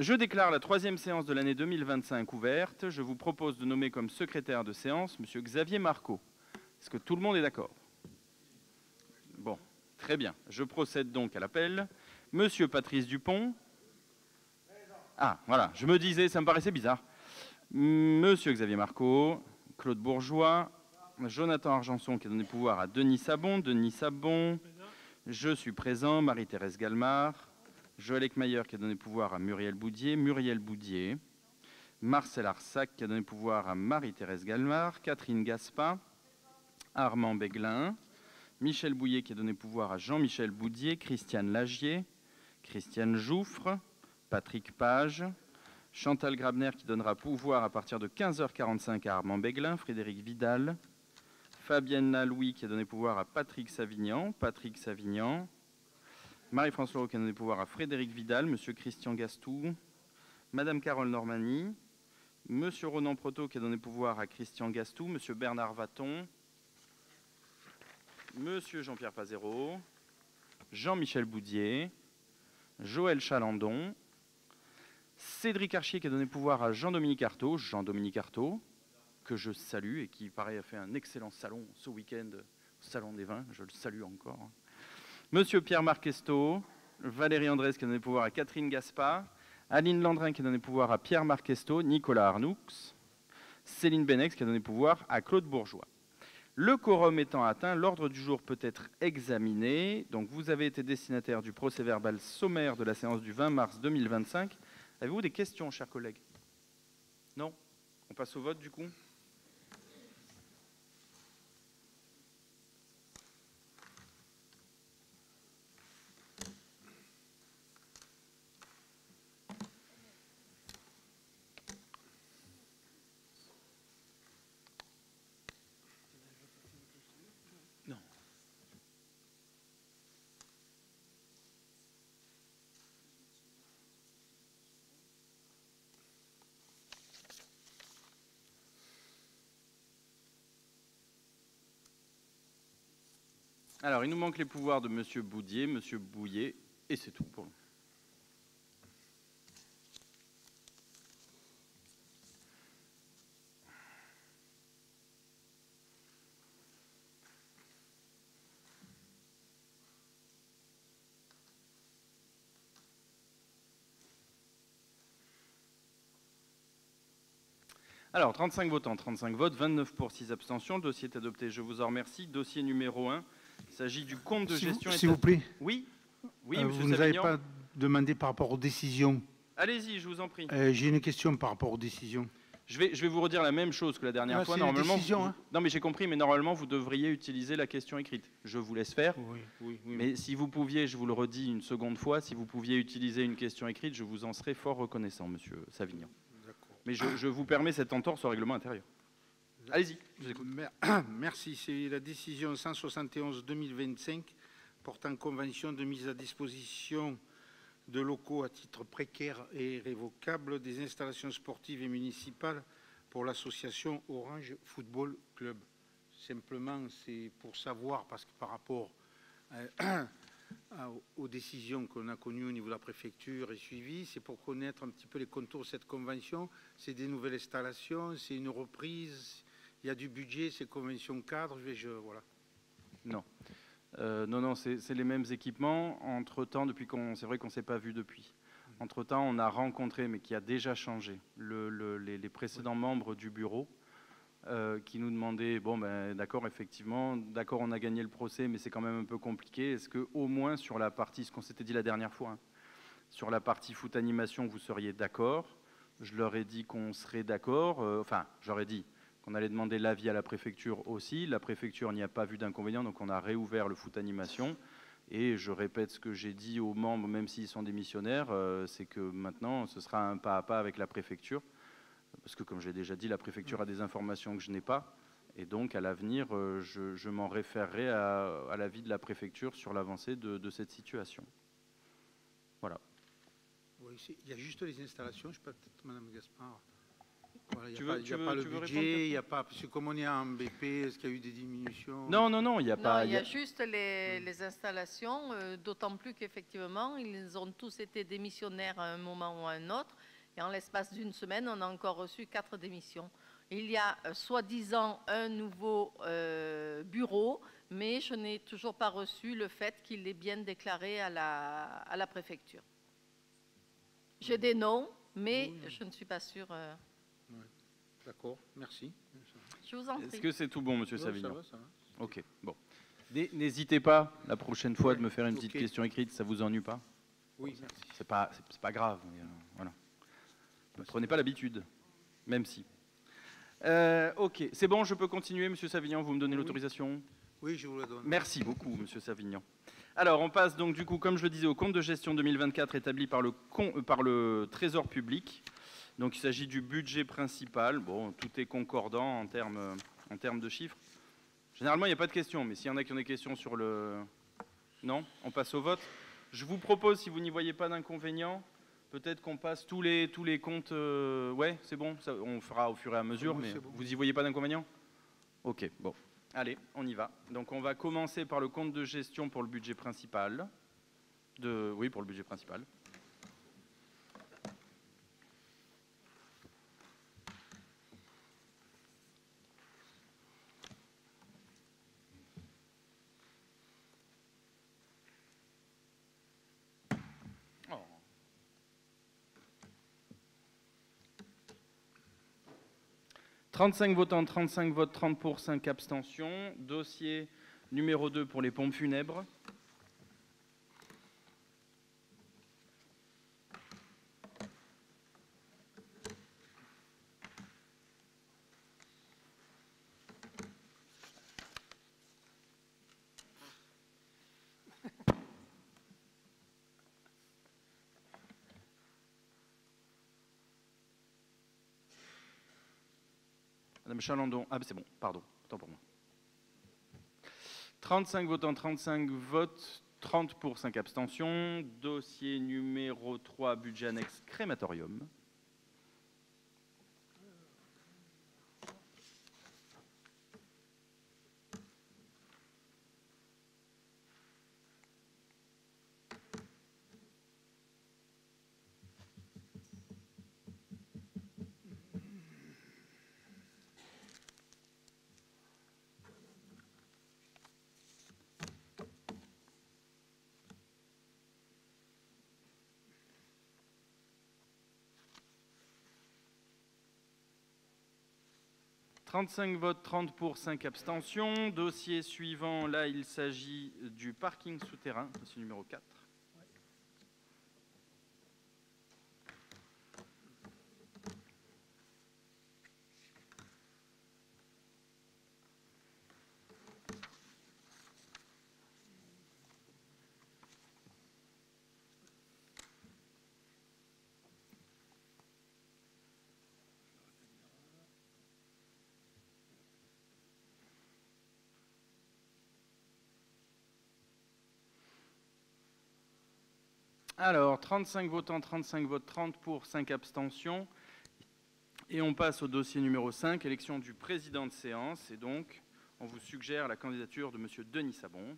Je déclare la 3e séance de l'année 2025 ouverte. Je vous propose de nommer comme secrétaire de séance M. Xavier Marcot. Est-ce que tout le monde est d'accord? Bon, très bien. Je procède donc à l'appel. M. Patrice Dupont. Ah, voilà, je me disais, ça me paraissait bizarre. M. Xavier Marcot, Claude Bourgeois, Jonathan Argenson qui a donné pouvoir à Denis Sabon. Denis Sabon, je suis présent. Marie-Thérèse Galmard. Joël Eckmayer qui a donné pouvoir à Muriel Boudier. Muriel Boudier. Marcel Arsac qui a donné pouvoir à Marie-Thérèse Galmard. Catherine Gaspa. Armand Béglin. Michel Bouillet qui a donné pouvoir à Jean-Michel Boudier. Christiane Lagier. Christiane Jouffre. Patrick Page. Chantal Grabner qui donnera pouvoir à partir de 15h45 à Armand Béglin. Frédéric Vidal. Fabienne Louis qui a donné pouvoir à Patrick Savignan. Patrick Savignan. Marie-France Leroux qui a donné pouvoir à Frédéric Vidal. Monsieur Christian Gastou. Madame Carole Normani. Monsieur Ronan Proto qui a donné pouvoir à Christian Gastou. Monsieur Bernard Vaton. Monsieur Jean-Pierre Pazero. Jean-Michel Boudier. Joël Chalandon. Cédric Archier qui a donné pouvoir à Jean-Dominique Artaud. Jean-Dominique Artaud, que je salue et qui, pareil, a fait un excellent salon ce week-end au Salon des Vins. Je le salue encore. Monsieur Pierre-Marc Estot. Valérie Andrès qui a donné pouvoir à Catherine Gaspa. Aline Landrin qui a donné pouvoir à Pierre-Marc Estot. Nicolas Arnoux. Céline Benex qui a donné pouvoir à Claude Bourgeois. Le quorum étant atteint, l'ordre du jour peut être examiné. Donc, vous avez été destinataire du procès-verbal sommaire de la séance du 20 mars 2025. Avez-vous des questions, chers collègues? Non? On passe au vote, du coup? Non. Alors, il nous manque les pouvoirs de M. Boudier, M. Bouillet, et c'est tout pour nous. Alors, 35 votants, 35 votes, 29 pour, 6 abstentions. Le dossier est adopté, je vous en remercie. Dossier numéro 1, il s'agit du compte de gestion... S'il vous plaît. Oui, oui, vous ne nous avez pas demandé par rapport aux décisions. Allez-y, je vous en prie. J'ai une question par rapport aux décisions. Je vais vous redire la même chose que la dernière fois. Normalement, non, mais j'ai compris, mais normalement, vous devriez utiliser la question écrite. Je vous laisse faire. Oui. Mais si vous pouviez, je vous le redis une seconde fois, si vous pouviez utiliser une question écrite, je vous en serais fort reconnaissant, monsieur Savignan. Mais je vous permets cette entorse au règlement intérieur. Allez-y, je vous écoute. Merci. C'est la décision 171-2025 portant convention de mise à disposition de locaux à titre précaire et révocable des installations sportives et municipales pour l'association Orange Football Club. Simplement, c'est pour savoir, parce que par rapport aux décisions qu'on a connues au niveau de la préfecture et suivies, c'est pour connaître un petit peu les contours de cette convention. C'est des nouvelles installations, c'est une reprise, il y a du budget, c'est convention cadre, voilà. Non. Non, c'est les mêmes équipements. Entre-temps, c'est vrai qu'on ne s'est pas vu depuis. Entre-temps, on a rencontré, mais qui a déjà changé, les précédents membres du bureau qui nous demandaient, bon, ben, d'accord, effectivement, d'accord, on a gagné le procès, mais c'est quand même un peu compliqué. Est-ce qu'au moins sur la partie, ce qu'on s'était dit la dernière fois, hein, sur la partie foot animation, vous seriez d'accord? Je leur ai dit qu'on serait d'accord. Enfin, j'aurais dit qu'on allait demander l'avis à la préfecture aussi. La préfecture n'y a pas vu d'inconvénient, donc on a réouvert le foot animation. Et je répète ce que j'ai dit aux membres, même s'ils sont démissionnaires, c'est que maintenant, ce sera un pas à pas avec la préfecture. Parce que, comme j'ai déjà dit, la préfecture a des informations que je n'ai pas. Et donc, à l'avenir, je m'en référerai à l'avis de la préfecture sur l'avancée de cette situation. Voilà. Oui, il y a juste les installations. Je peux peut-être, Madame Gaspard. Voilà, il Tu n'y a, veux- pas- il y tu a veux- pas le tu veux budget, répondre, il n'y a pas... Parce que comme on est en BP, est-ce qu'il y a eu des diminutions? Non, non, non, il n'y a Non, pas. il y a juste les installations, d'autant plus qu'effectivement, ils ont tous été démissionnaires à un moment ou à un autre. Et en l'espace d'une semaine, on a encore reçu 4 démissions. Il y a soi-disant un nouveau bureau, mais je n'ai toujours pas reçu le fait qu'il est bien déclaré à la préfecture. J'ai des noms, mais Oui. je ne suis pas sûre. D'accord, merci. Je vous en Est-ce prie. que c'est tout bon, monsieur Ouais, Savignon? ça va. Ok, bon. N'hésitez pas la prochaine fois Ouais, de me faire une petite ok. question écrite, ça vous ennuie pas? Oui, merci. C'est pas grave, mais, voilà. Ne prenez pas l'habitude, même si. Ok, c'est bon, je peux continuer, monsieur Savignon, vous me donnez Oui. l'autorisation? Oui, je vous la donne. Merci beaucoup, monsieur Savignon. Alors, on passe donc du coup, comme je le disais, au compte de gestion 2024 établi par le Trésor public. Donc, il s'agit du budget principal. Bon, tout est concordant en termes de chiffres. Généralement, il n'y a pas de questions, mais s'il y en a qui ont des questions sur le... Non? On passe au vote. Je vous propose, si vous n'y voyez pas d'inconvénient, peut-être qu'on passe tous les comptes... Ouais, c'est bon, ça, on fera au fur et à mesure, Oui, mais c'est bon. vous n'y voyez pas d'inconvénient? Ok, bon. Allez, on y va. Donc, on va commencer par le compte de gestion pour le budget principal. Oui, pour le budget principal. Oh. 35 votants, 35 votes, 30 pour, 5 abstentions. Dossier numéro 2 pour les pompes funèbres. Madame Chalandon, ah c'est bon, pardon, autant pour moi. 35 votants, 35 votes, 30 pour, 5 abstentions. Dossier numéro 3, budget annexe crématorium. « 35 votes, 30 pour, 5 abstentions. Dossier suivant, là, il s'agit du parking souterrain, dossier numéro 4. Alors, 35 votants, 35 votes, 30 pour, 5 abstentions. Et on passe au dossier numéro 5, élection du président de séance. Et donc, on vous suggère la candidature de M. Denis Sabon.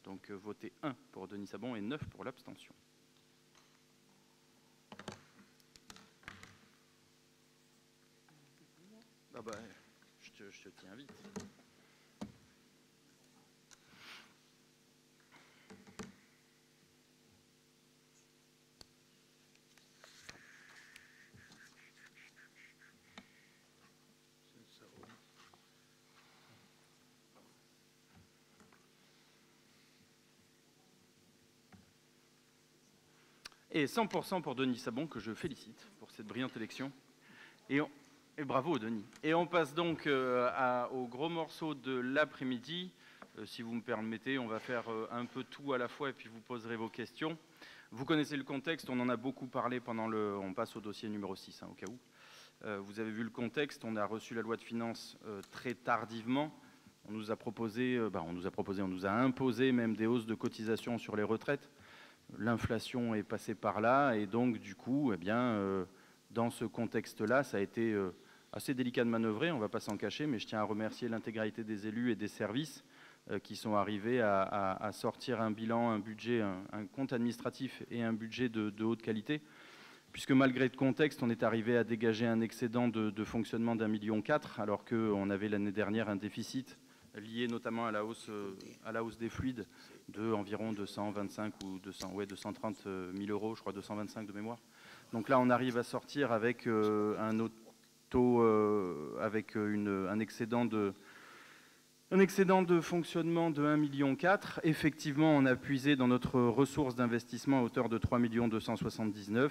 Donc, votez 1 pour Denis Sabon et 9 pour l'abstention. Ah bah, je te tiens vite. Et 100% pour Denis Sabon, que je félicite pour cette brillante élection. Et bravo, Denis. Et on passe donc au gros morceau de l'après-midi. Si vous me permettez, on va faire un peu tout à la fois et puis vous poserez vos questions. Vous connaissez le contexte, on en a beaucoup parlé pendant le... On passe au dossier numéro 6, au cas où. Vous avez vu le contexte, on a reçu la loi de finances très tardivement. On nous a imposé même des hausses de cotisations sur les retraites. L'inflation est passée par là et donc du coup, Dans ce contexte-là, ça a été assez délicat de manœuvrer, on ne va pas s'en cacher, mais je tiens à remercier l'intégralité des élus et des services qui sont arrivés à sortir un bilan, un budget, un compte administratif et un budget de haute qualité, puisque malgré le contexte, on est arrivé à dégager un excédent de fonctionnement d'1,4 million, alors qu'on avait l'année dernière un déficit lié notamment à la hausse des fluides de environ 225 ou 230 000 euros, je crois 225 de mémoire. Donc là, on arrive à sortir avec un excédent de fonctionnement de 1,4 million. Effectivement, on a puisé dans notre ressource d'investissement à hauteur de 3 279 000.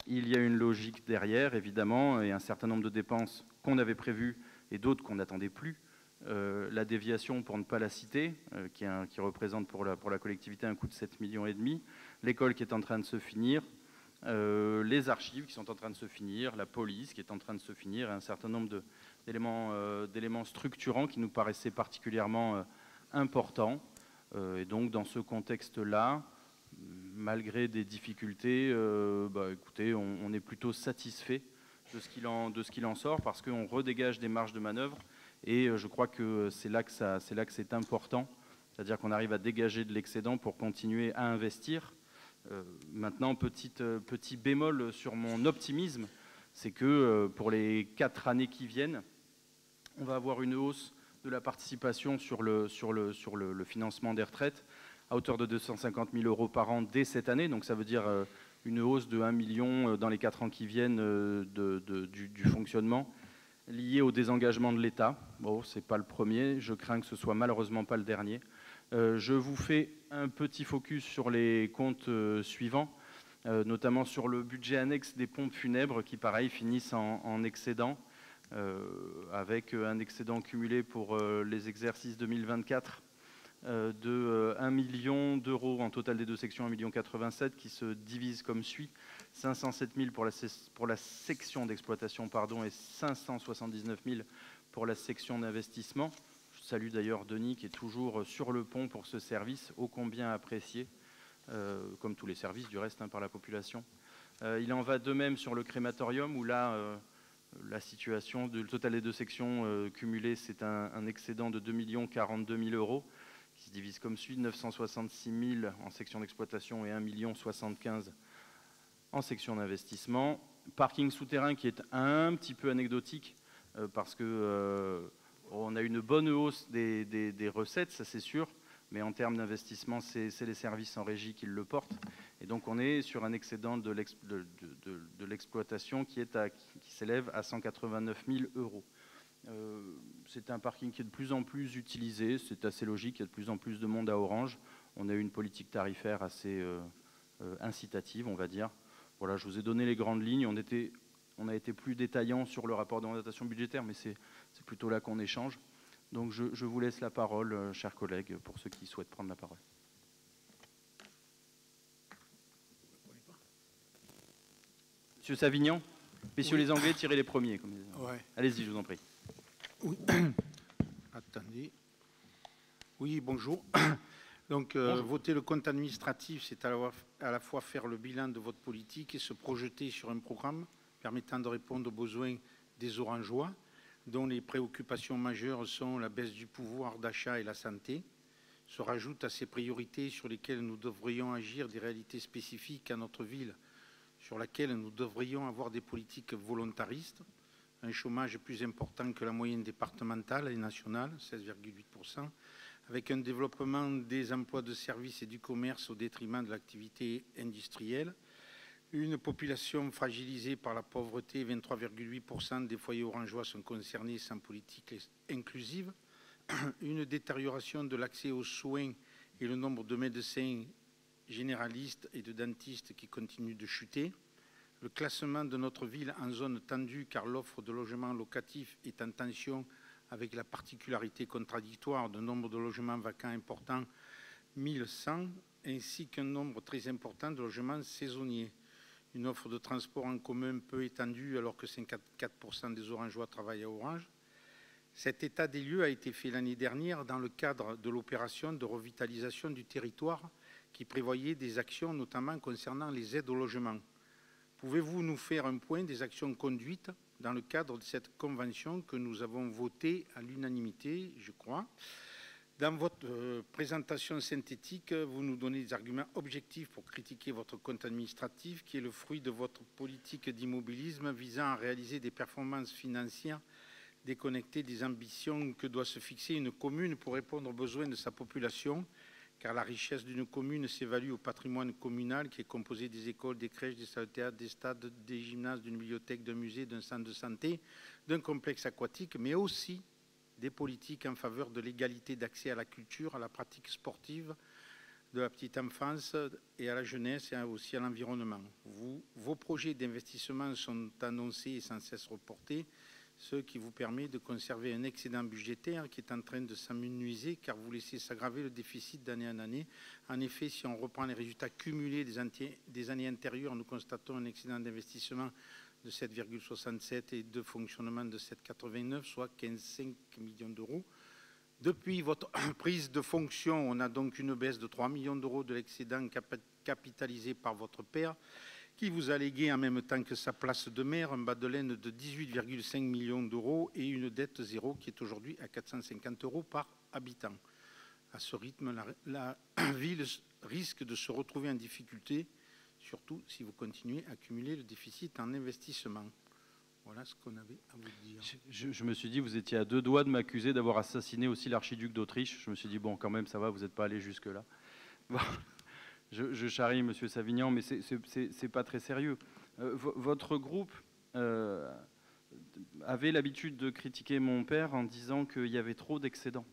Il y a une logique derrière, évidemment, et un certain nombre de dépenses qu'on avait prévues et d'autres qu'on n'attendait plus. La déviation, pour ne pas la citer, qui représente pour la collectivité un coût de 7,5 millions. L'école qui est en train de se finir. Les archives qui sont en train de se finir, la police qui est en train de se finir, et un certain nombre d'éléments structurants qui nous paraissaient particulièrement importants. Et donc, dans ce contexte-là, malgré des difficultés, écoutez, on est plutôt satisfait de ce qu'il en sort, parce qu'on redégage des marges de manœuvre, et je crois que c'est là que c'est important, c'est-à-dire qu'on arrive à dégager de l'excédent pour continuer à investir. Maintenant, petit bémol sur mon optimisme, c'est que pour les 4 années qui viennent, on va avoir une hausse de la participation sur le financement des retraites à hauteur de 250 000 euros par an dès cette année. Donc ça veut dire une hausse de 1 million dans les 4 ans qui viennent du fonctionnement lié au désengagement de l'État. Bon, ce n'est pas le premier, je crains que ce soit malheureusement pas le dernier. Je vous fais un petit focus sur les comptes suivants, notamment sur le budget annexe des pompes funèbres qui, pareil, finissent en excédent, avec un excédent cumulé pour les exercices 2024 de 1 million d'euros en total des deux sections, 1,87 million, qui se divise comme suit: 507 000 pour la section d'exploitation, et 579 000 pour la section d'investissement. Je salue d'ailleurs Denis qui est toujours sur le pont pour ce service ô combien apprécié, comme tous les services du reste par la population. Il en va de même sur le crématorium où là, la situation, le total des deux sections cumulées, c'est un excédent de 2 042 000 euros qui se divise comme suit: 966 000 en section d'exploitation et 1 075 000 en section d'investissement. Parking souterrain qui est un petit peu anecdotique parce que on a une bonne hausse des recettes, ça c'est sûr, mais en termes d'investissement, c'est les services en régie qui le portent. Et donc on est sur un excédent de l'exploitation qui s'élève à 189 000 euros. C'est un parking qui est de plus en plus utilisé, c'est assez logique, il y a de plus en plus de monde à Orange. On a eu une politique tarifaire assez incitative, on va dire. Voilà, je vous ai donné les grandes lignes. On a été plus détaillant sur le rapport d'orientation budgétaire, mais c'est plutôt là qu'on échange. Donc je vous laisse la parole, chers collègues, pour ceux qui souhaitent prendre la parole. Monsieur Savignan, messieurs les Anglais, tirez les premiers. Ouais. Allez-y, je vous en prie. Oui. Attendez. Oui, bonjour. Donc, voter le compte administratif, c'est à la fois faire le bilan de votre politique et se projeter sur un programme permettant de répondre aux besoins des Orangeois, dont les préoccupations majeures sont la baisse du pouvoir d'achat et la santé. Se rajoutent à ces priorités sur lesquelles nous devrions agir des réalités spécifiques à notre ville, sur laquelle nous devrions avoir des politiques volontaristes, un chômage plus important que la moyenne départementale et nationale, 16,8%, avec un développement des emplois de services et du commerce au détriment de l'activité industrielle, une population fragilisée par la pauvreté, 23,8% des foyers orangeois sont concernés sans politique inclusive, une détérioration de l'accès aux soins et le nombre de médecins généralistes et de dentistes qui continuent de chuter, le classement de notre ville en zone tendue car l'offre de logements locatifs est en tension avec la particularité contradictoire d'un nombre de logements vacants important, 1100, ainsi qu'un nombre très important de logements saisonniers. Une offre de transport en commun peu étendue alors que 54% des Orangeois travaillent à Orange. Cet état des lieux a été fait l'année dernière dans le cadre de l'opération de revitalisation du territoire qui prévoyait des actions notamment concernant les aides au logement. Pouvez-vous nous faire un point des actions conduites dans le cadre de cette convention que nous avons votée à l'unanimité, je crois? Dans votre présentation synthétique, vous nous donnez des arguments objectifs pour critiquer votre compte administratif, qui est le fruit de votre politique d'immobilisme visant à réaliser des performances financières déconnectées des ambitions que doit se fixer une commune pour répondre aux besoins de sa population, car la richesse d'une commune s'évalue au patrimoine communal qui est composé des écoles, des crèches, des salles de théâtre, des stades, des gymnases, d'une bibliothèque, d'un musée, d'un centre de santé, d'un complexe aquatique, mais aussi des politiques en faveur de l'égalité d'accès à la culture, à la pratique sportive, de la petite enfance et à la jeunesse et aussi à l'environnement. Vos projets d'investissement sont annoncés et sans cesse reportés, ce qui vous permet de conserver un excédent budgétaire qui est en train de s'amenuiser car vous laissez s'aggraver le déficit d'année en année. En effet, si on reprend les résultats cumulés des années antérieures, nous constatons un excédent d'investissement de 7,67 et de fonctionnement de 7,89, soit 15,5 millions d'euros. Depuis votre prise de fonction, on a donc une baisse de 3 millions d'euros de l'excédent capitalisé par votre père, qui vous a légué en même temps que sa place de maire un bas de laine de 18,5 millions d'euros et une dette zéro qui est aujourd'hui à 450 euros par habitant. À ce rythme, la ville risque de se retrouver en difficulté, surtout si vous continuez à cumuler le déficit en investissement. Voilà ce qu'on avait à vous dire. Je me suis dit, vous étiez à 2 doigts de m'accuser d'avoir assassiné aussi l'archiduc d'Autriche. Je me suis dit, bon, quand même, ça va, vous n'êtes pas allé jusque-là. Bon, je charrie M. Savignan, mais c'est pas très sérieux. Votre groupe avait l'habitude de critiquer mon père en disant qu'il y avait trop d'excédents.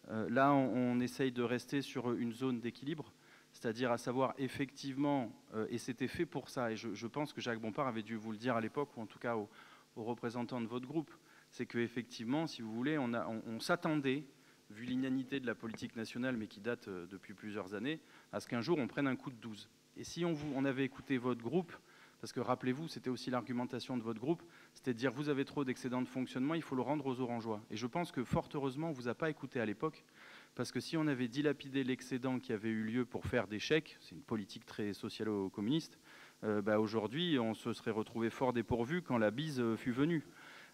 Là, on essaye de rester sur une zone d'équilibre, c'est-à-dire à savoir effectivement, et c'était fait pour ça, et je pense que Jacques Bompard avait dû vous le dire à l'époque, ou en tout cas aux représentants de votre groupe, c'est qu'effectivement, si vous voulez, on s'attendait, vu l'inanité de la politique nationale, mais qui date depuis plusieurs années, à ce qu'un jour on prenne un coup de 12. Et si on avait écouté votre groupe, parce que rappelez-vous, c'était aussi l'argumentation de votre groupe, c'était de dire vous avez trop d'excédents de fonctionnement, il faut le rendre aux Orangeois. Et je pense que fort heureusement, on ne vous a pas écouté à l'époque, parce que si on avait dilapidé l'excédent qui avait eu lieu pour faire des chèques, c'est une politique très socialo-communiste, aujourd'hui on se serait retrouvé fort dépourvu quand la bise fut venue,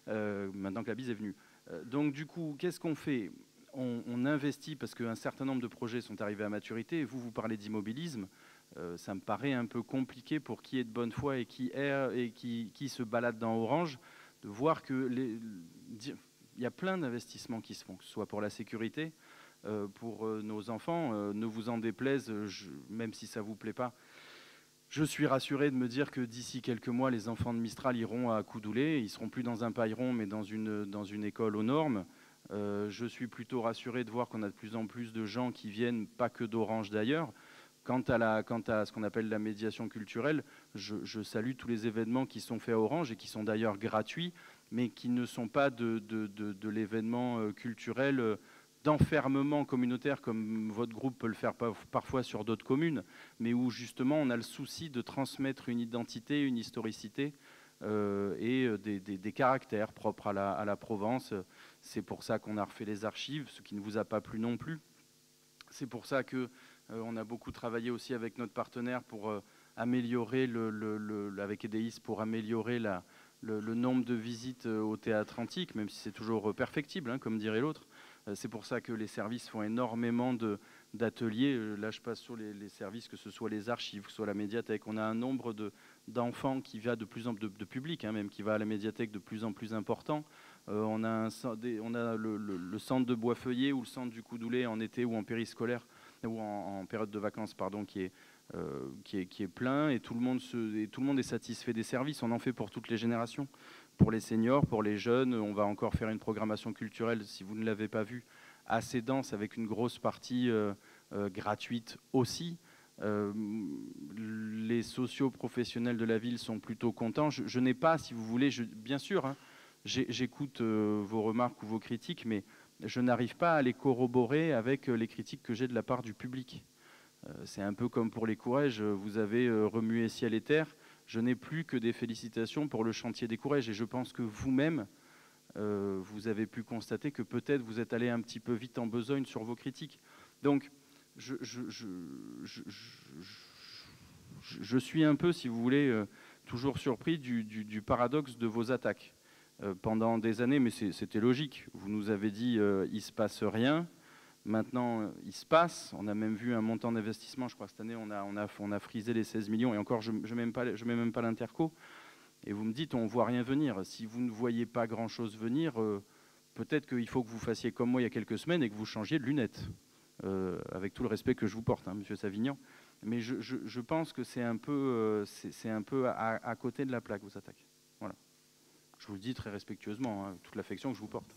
maintenant que la bise est venue. Donc du coup, qu'est-ce qu'on fait ? On investit parce qu'un certain nombre de projets sont arrivés à maturité, et vous parlez d'immobilisme, ça me paraît un peu compliqué pour qui est de bonne foi et qui se balade dans Orange, de voir qu'il y a plein d'investissements qui se font, que ce soit pour la sécurité, pour nos enfants, ne vous en déplaise, même si ça ne vous plaît pas. Je suis rassuré de me dire que d'ici quelques mois, les enfants de Mistral iront à Coudoulé, ils ne seront plus dans un pailleron, mais dans une école aux normes. Je suis plutôt rassuré de voir qu'on a de plus en plus de gens qui viennent, pas que d'Orange d'ailleurs. Quant à ce qu'on appelle la médiation culturelle, je salue tous les événements qui sont faits à Orange et qui sont d'ailleurs gratuits, mais qui ne sont pas de l'événement culturel d'enfermement communautaire comme votre groupe peut le faire parfois sur d'autres communes, mais où justement on a le souci de transmettre une identité, une historicité et des caractères propres à la Provence. C'est pour ça qu'on a refait les archives, ce qui ne vous a pas plu non plus. C'est pour ça qu'on a beaucoup travaillé aussi avec notre partenaire pour améliorer, avec EDIS, pour améliorer le nombre de visites au théâtre antique, même si c'est toujours perfectible, hein, comme dirait l'autre. C'est pour ça que les services font énormément d'ateliers. Là, je passe sur les services, que ce soit les archives, que ce soit la médiathèque. On a un nombre d'enfants qui va de plus en plus, de public, hein, même, qui va à la médiathèque de plus en plus important. On a le centre de Boisfeuillet ou le centre du Coudoulé en été ou en périscolaire, ou en période de vacances, pardon, qui est plein, et tout le monde est satisfait des services. On en fait pour toutes les générations. Pour les seniors, pour les jeunes, on va encore faire une programmation culturelle, si vous ne l'avez pas vue, assez dense, avec une grosse partie gratuite aussi. Les socio-professionnels de la ville sont plutôt contents. Je n'ai pas, si vous voulez, bien sûr, hein, j'écoute vos remarques ou vos critiques, mais je n'arrive pas à les corroborer avec les critiques que j'ai de la part du public. C'est un peu comme pour les Courrèges, vous avez remué ciel et terre. Je n'ai plus que des félicitations pour le chantier des Courrèges, et je pense que vous-même, vous avez pu constater que peut-être vous êtes allé un petit peu vite en besogne sur vos critiques. Donc, je suis un peu, si vous voulez, toujours surpris du paradoxe de vos attaques. Pendant des années, mais c'était logique, vous nous avez dit il ne se passe rien. Maintenant, il se passe. On a même vu un montant d'investissement. Je crois que cette année, on a frisé les 16 millions. Et encore, je ne mets même pas l'interco. Et vous me dites, on ne voit rien venir. Si vous ne voyez pas grand-chose venir, peut-être qu'il faut que vous fassiez comme moi il y a quelques semaines et que vous changiez de lunettes. Avec tout le respect que je vous porte, hein, Monsieur Savignan. Mais je pense que c'est un peu, à côté de la plaque, vos attaques. Voilà. Je vous le dis très respectueusement, hein, toute l'affection que je vous porte.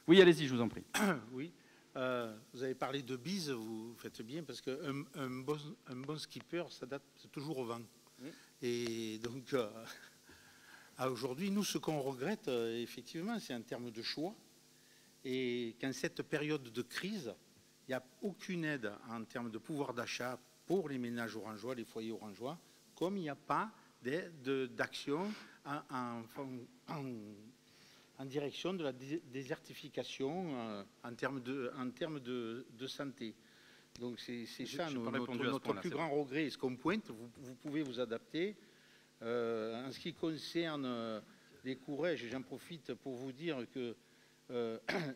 Oui, allez-y, je vous en prie. Oui. Vous avez parlé de bise, vous faites bien, parce qu'un bon skipper s'adapte toujours au vent. Oui. Et donc, aujourd'hui, nous, ce qu'on regrette, effectivement, c'est en termes de choix. Et qu'en cette période de crise, il n'y a aucune aide en termes de pouvoir d'achat pour les ménages orangeois, les foyers orangeois, comme il n'y a pas d'action en direction de la désertification en termes de santé. Donc c'est ça notre plus grand regret. Et ce qu'on pointe, vous pouvez vous adapter. En ce qui concerne les courèges, j'en profite pour vous dire que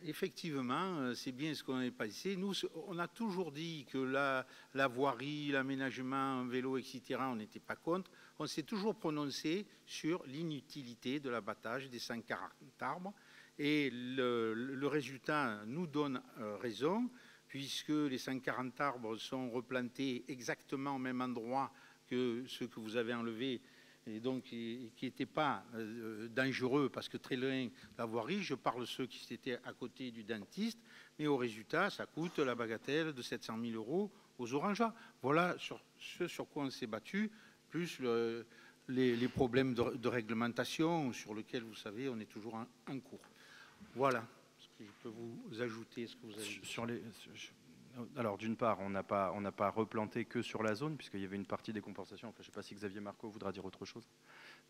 effectivement, c'est bien ce qu'on avait passé. Nous, on a toujours dit que la voirie, l'aménagement, vélo, etc., on n'était pas contre. On s'est toujours prononcé sur l'inutilité de l'abattage des 140 arbres. Et le résultat nous donne raison, puisque les 140 arbres sont replantés exactement au même endroit que ceux que vous avez enlevés, et donc qui n'étaient pas dangereux parce que très loin de la voirie. Je parle de ceux qui étaient à côté du dentiste, mais au résultat, ça coûte la bagatelle de 700 000 € aux orangeois. Voilà ce sur quoi on s'est battu, plus les problèmes de réglementation sur lesquels, vous savez, on est toujours en cours. Voilà ce que je peux vous ajouter, ce que vous avez dit. Alors, d'une part, on n'a pas replanté que sur la zone, puisqu'il y avait une partie des compensations. Enfin, je ne sais pas si Xavier Marco voudra dire autre chose,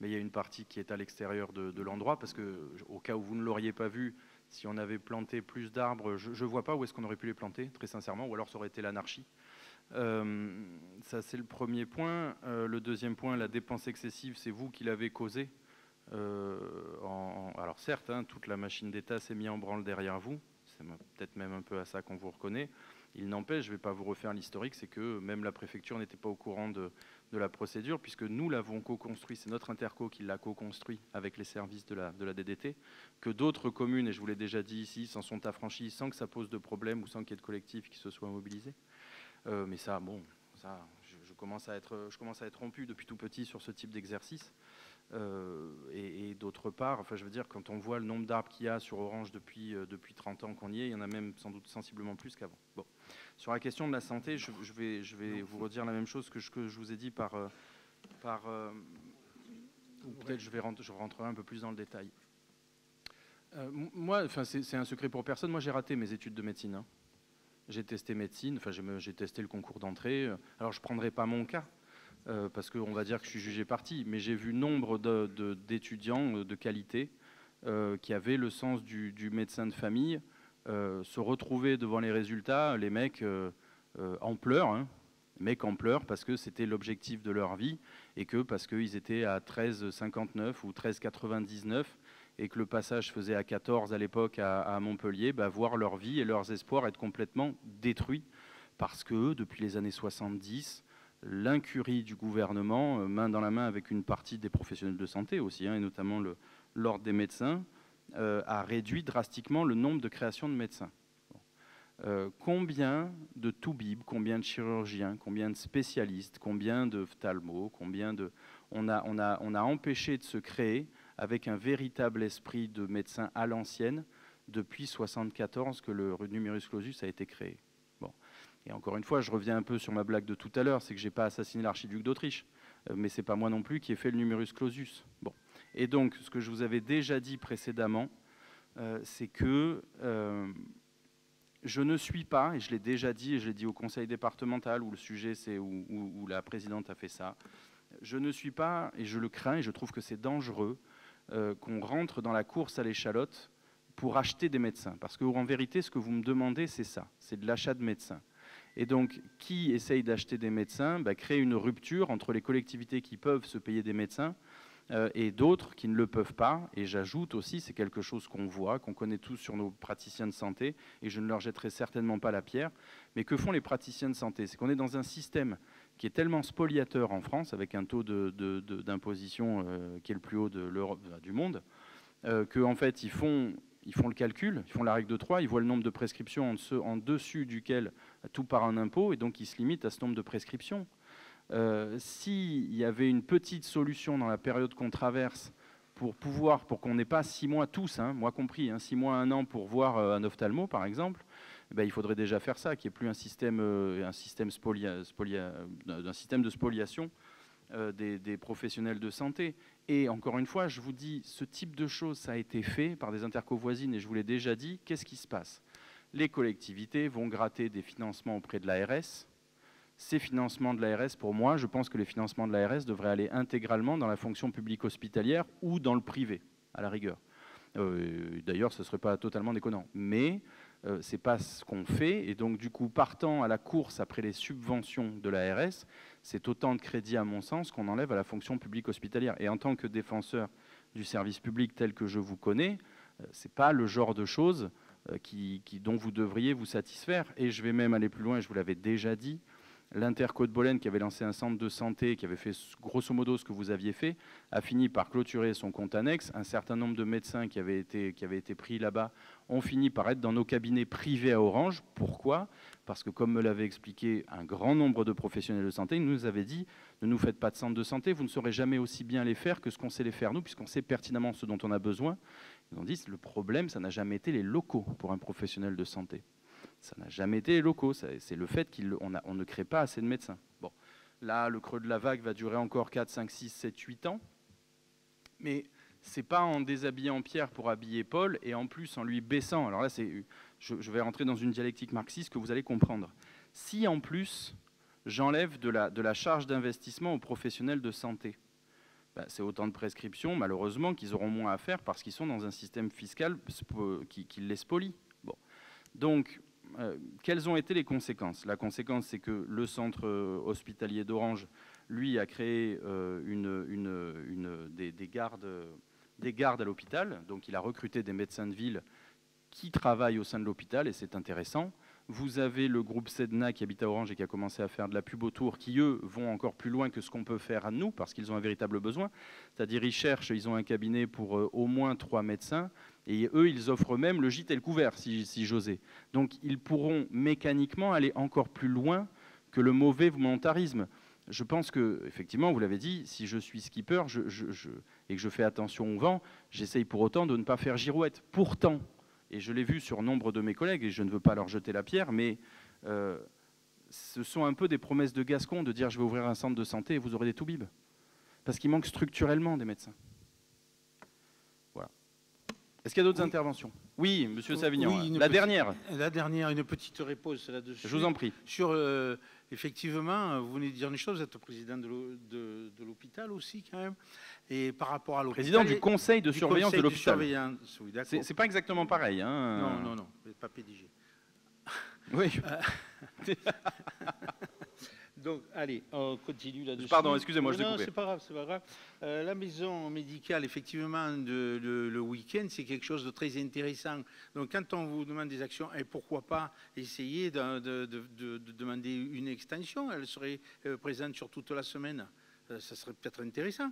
mais il y a une partie qui est à l'extérieur de l'endroit, parce que, au cas où vous ne l'auriez pas vu, si on avait planté plus d'arbres, je ne vois pas où est-ce qu'on aurait pu les planter, très sincèrement, ou alors ça aurait été l'anarchie. Ça, c'est le premier point. Le deuxième point, la dépense excessive, c'est vous qui l'avez causée. Alors certes, hein, toute la machine d'État s'est mise en branle derrière vous. C'est peut-être même un peu à ça qu'on vous reconnaît. Il n'empêche, je ne vais pas vous refaire l'historique, c'est que même la préfecture n'était pas au courant de la procédure, puisque nous l'avons co-construit, c'est notre interco qui l'a co-construit avec les services de la DDT, que d'autres communes, et je vous l'ai déjà dit ici, s'en sont affranchies sans que ça pose de problème ou sans qu'il y ait de collectif qui se soit mobilisé. Mais ça, bon, ça, je commence à être rompu depuis tout petit sur ce type d'exercice. Et d'autre part, enfin, je veux dire, quand on voit le nombre d'arbres qu'il y a sur Orange depuis 30 ans qu'on y est, il y en a même sans doute sensiblement plus qu'avant. Bon. Sur la question de la santé, je vais vous redire la même chose que je vous ai dit ou peut-être je rentrerai un peu plus dans le détail. Moi, enfin, c'est un secret pour personne, moi j'ai raté mes études de médecine. Hein. J'ai testé médecine, enfin j'ai testé le concours d'entrée. Alors je ne prendrai pas mon cas, parce qu'on va dire que je suis jugé parti, mais j'ai vu nombre d'étudiants de qualité qui avaient le sens du médecin de famille se retrouver devant les résultats, les mecs en pleurs, hein, parce que c'était l'objectif de leur vie et que parce qu'ils étaient à 13,59 ou 13,99 et que le passage faisait à 14 à l'époque à Montpellier, bah, voir leur vie et leurs espoirs être complètement détruits parce que depuis les années 70, l'incurie du gouvernement, main dans la main avec une partie des professionnels de santé aussi, hein, et notamment l'ordre des médecins, a réduit drastiquement le nombre de créations de médecins. Combien de toubibs, combien de chirurgiens, combien de spécialistes, combien de phtalmos, on a empêché de se créer avec un véritable esprit de médecin à l'ancienne depuis 1974 que le numerus clausus a été créé. Bon. Et encore une fois, je reviens un peu sur ma blague de tout à l'heure, c'est que je n'ai pas assassiné l'archiduc d'Autriche, mais ce n'est pas moi non plus qui ai fait le numerus clausus. Bon. Et donc, ce que je vous avais déjà dit précédemment, c'est que je ne suis pas, et je l'ai déjà dit, et je l'ai dit au conseil départemental où le sujet, c'est où la présidente a fait ça, je ne suis pas, et je le crains, et je trouve que c'est dangereux, qu'on rentre dans la course à l'échalote pour acheter des médecins. Parce qu'en vérité, ce que vous me demandez, c'est ça, c'est de l'achat de médecins. Et donc, qui essaye d'acheter des médecins, crée une rupture entre les collectivités qui peuvent se payer des médecins et d'autres qui ne le peuvent pas. Et j'ajoute aussi, c'est quelque chose qu'on voit, qu'on connaît tous sur nos praticiens de santé, et je ne leur jetterai certainement pas la pierre. Mais que font les praticiens de santé? C'est qu'on est dans un système qui est tellement spoliateur en France, avec un taux d'imposition qui est le plus haut du monde, qu'en fait, ils font le calcul, ils font la règle de 3, ils voient le nombre de prescriptions en dessus duquel tout part en impôt, et donc ils se limitent à ce nombre de prescriptions. S'il y avait une petite solution dans la période qu'on traverse pour qu'on n'ait pas 6 mois tous, moi compris, 6 mois, 1 an pour voir un ophtalmo par exemple, il faudrait déjà faire ça, qu'il n'y ait plus un système de spoliation des professionnels de santé. Et encore une fois, je vous dis, ce type de choses, ça a été fait par des interco voisines, et je vous l'ai déjà dit, qu'est-ce qui se passe? Les collectivités vont gratter des financements auprès de l'ARS. Ces financements de l'ARS, pour moi, je pense que les financements de l'ARS devraient aller intégralement dans la fonction publique hospitalière ou dans le privé, à la rigueur. D'ailleurs, ce ne serait pas totalement déconnant. Mais ce n'est pas ce qu'on fait. Et donc, du coup, partant à la course après les subventions de l'ARS, c'est autant de crédits, à mon sens, qu'on enlève à la fonction publique hospitalière. Et en tant que défenseur du service public tel que je vous connais, ce n'est pas le genre de choses dont vous devriez vous satisfaire. Et je vais même aller plus loin, je vous l'avais déjà dit, l'Interco de Bolène, qui avait lancé un centre de santé, qui avait fait grosso modo ce que vous aviez fait, a fini par clôturer son compte annexe. Un certain nombre de médecins qui avaient été pris là-bas ont fini par être dans nos cabinets privés à Orange. Pourquoi? Parce que, comme me l'avait expliqué un grand nombre de professionnels de santé, ils nous avaient dit « Ne nous faites pas de centre de santé, vous ne saurez jamais aussi bien les faire que ce qu'on sait les faire nous, puisqu'on sait pertinemment ce dont on a besoin. » Ils ont dit « Le problème, ça n'a jamais été les locaux pour un professionnel de santé. » Ça n'a jamais été les locaux, c'est le fait qu'on ne crée pas assez de médecins. Bon, là, le creux de la vague va durer encore 4, 5, 6, 7, 8 ans. Mais ce n'est pas en déshabillant Pierre pour habiller Paul, et en plus en lui baissant. Alors là, je vais rentrer dans une dialectique marxiste que vous allez comprendre. Si en plus, j'enlève de la charge d'investissement aux professionnels de santé, c'est autant de prescriptions, malheureusement, qu'ils auront moins à faire parce qu'ils sont dans un système fiscal qui les spolie. Bon. Donc, quelles ont été les conséquences? La conséquence, c'est que le centre hospitalier d'Orange, lui, a créé des gardes à l'hôpital. Donc, il a recruté des médecins de ville qui travaillent au sein de l'hôpital, et c'est intéressant. Vous avez le groupe Sedna qui habite à Orange et qui a commencé à faire de la pub autour, qui, eux, vont encore plus loin que ce qu'on peut faire à nous, parce qu'ils ont un véritable besoin. C'est-à-dire, ils ont un cabinet pour au moins 3 médecins, et eux, ils offrent même le gîte et le couvert, si j'osais. Donc, ils pourront mécaniquement aller encore plus loin que le mauvais volontarisme. Je pense que, effectivement, vous l'avez dit, si je suis skipper et que je fais attention au vent, j'essaye pour autant de ne pas faire girouette. Pourtant, et je l'ai vu sur nombre de mes collègues, et je ne veux pas leur jeter la pierre, mais ce sont un peu des promesses de Gascon de dire « je vais ouvrir un centre de santé et vous aurez des toubibs ». Parce qu'il manque structurellement des médecins. Voilà. Est-ce qu'il y a d'autres interventions? Oui, monsieur Savignan. Oui, la dernière, une petite réponse là-dessus. Je vous en prie. Sur, effectivement, vous venez de dire une chose, vous êtes président de l'hôpital aussi, quand même. Et par rapport à l'hôpital... Président du conseil de surveillance de l'hôpital. Oui, c'est pas exactement pareil. Hein. Non, pas PDG. Oui. Donc, allez, on continue là-dessus. Pardon, excusez-moi, je l'ai coupé. Non, c'est pas grave. La maison médicale, effectivement, le week-end, c'est quelque chose de très intéressant. Donc, quand on vous demande des actions, et pourquoi pas essayer de demander une extension? Elle serait présente sur toute la semaine. Ça serait peut-être intéressant.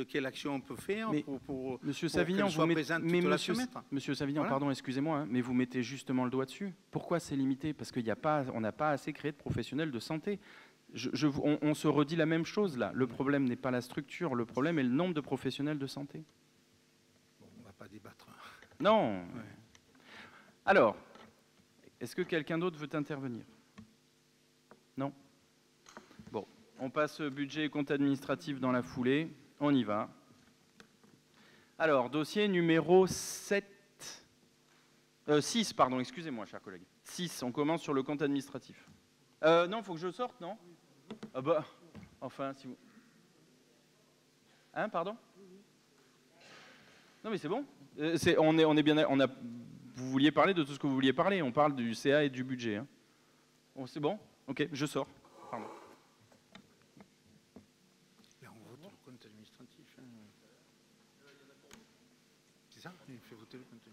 Quelle action on peut faire pour Monsieur Savignan, soit présente toute la semaine? Monsieur Savignan, voilà. Pardon, excusez-moi, mais vous mettez justement le doigt dessus. Pourquoi c'est limité? Parce qu'on n'a pas assez créé de professionnels de santé. On se redit la même chose là. Le problème n'est pas la structure, le problème est le nombre de professionnels de santé. Bon, on ne va pas débattre. Non. Ouais. Alors, est-ce que quelqu'un d'autre veut intervenir? Non. Bon, on passe budget et compte administratif dans la foulée. On y va. Alors, dossier numéro 6, pardon, excusez-moi, chers collègues. 6, on commence sur le compte administratif. Non, il faut que je sorte, non? Ah bah, enfin, si vous... Hein, pardon? Non mais c'est bon. On est bien... vous vouliez parler de tout ce que vous vouliez parler. On parle du CA et du budget. Hein. Oh, c'est bon? Ok, je sors. Pardon. Là, on vote le compte administratif. Hein. Il fait voter le contenu.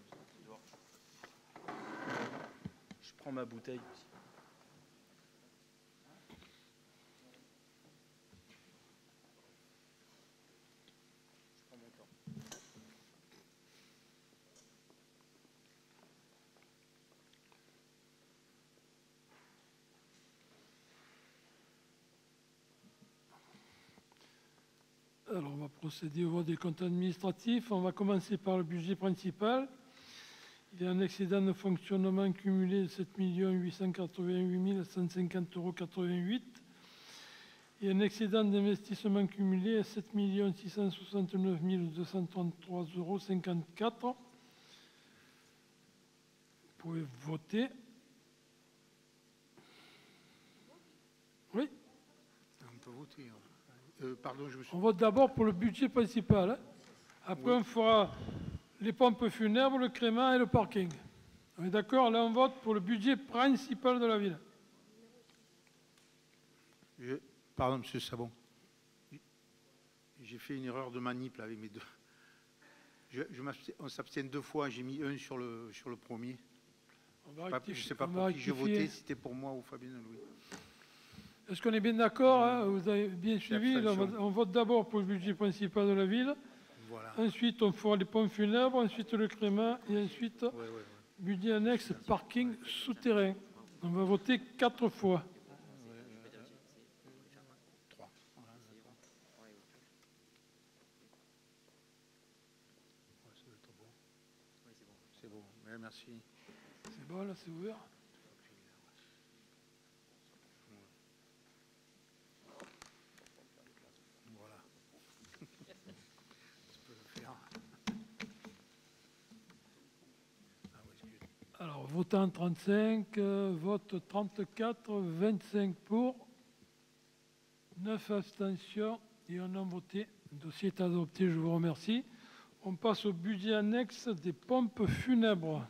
Je prends ma bouteille aussi. Je prends mon temps. Alors, on va procéder au vote des comptes administratifs. On va commencer par le budget principal. Il y a un excédent de fonctionnement cumulé de 7 888 150,88 € et un excédent d'investissement cumulé à 7 669 233,54 €. Vous pouvez voter. Oui, On peut voter. Pardon, je me suis... on vote d'abord pour le budget principal, hein. Après, Oui. on fera les pompes funèbres, le crémant et le parking. On est d'accord? Là, on vote pour le budget principal de la ville. Pardon, monsieur Sabon. J'ai fait une erreur de manip là, avec mes deux. On s'abstient 2 fois. J'ai mis 1 sur le premier. Je ne sais pas pour qui j'ai voté, si c'était pour moi ou Fabien Louis. Est-ce qu'on est bien d'accord, hein? Vous avez bien suivi? Là, on vote d'abord pour le budget principal de la ville. Voilà. Ensuite, on fera les pompes funèbres, ensuite le crémant et ensuite budget annexe parking souterrain. On va voter 4 fois. 3. C'est bon. Merci. C'est bon, là, c'est ouvert. Voilà. Tu peux le faire. Alors, votant 35, vote 34, 25 pour, 9 abstentions et un non voté. Le dossier est adopté, je vous remercie. On passe au budget annexe des pompes funèbres.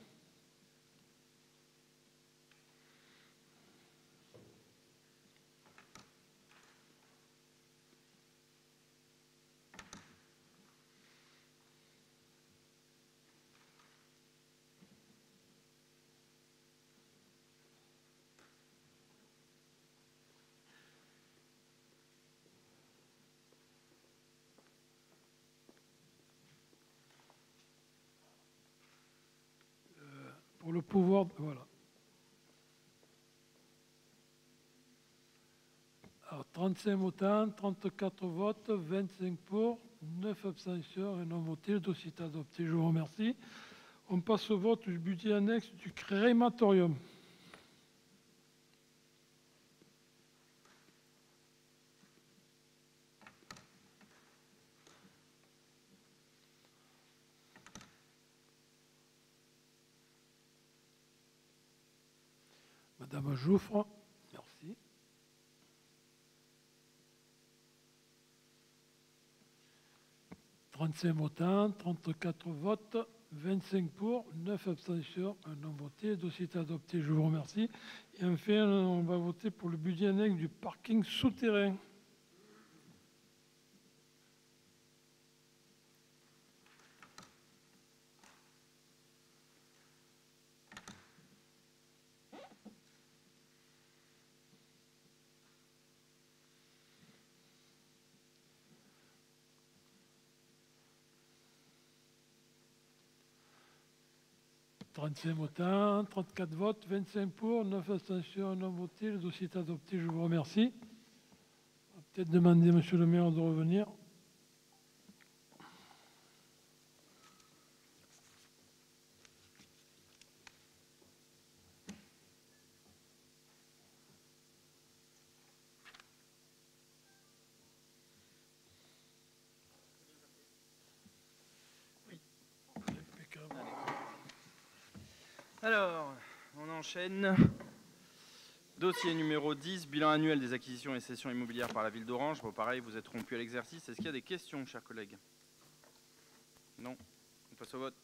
Pour le pouvoir, voilà. Alors, 35 votants, 34 votes, 25 pour, 9 abstentions et non votés. Le dossier est adopté, je vous remercie. On passe au vote du budget annexe du crématorium. Madame Jouffre, merci. « 35 votants, 34 votes, 25 pour, 9 abstentions, un non voté. Le dossier est adopté, je vous remercie. Et enfin, on va voter pour le budget annexe du parking souterrain. « 35 votants, 34 votes, 25 pour, 9 abstentions, non voté. Le dossier est adopté, je vous remercie. On va peut-être demander à monsieur le maire de revenir. Impeccable. Alors, on enchaîne. Dossier numéro 10, bilan annuel des acquisitions et cessions immobilières par la ville d'Orange. Bon, pareil, vous êtes rompu à l'exercice. Est-ce qu'il y a des questions, chers collègues? Non. On passe au vote.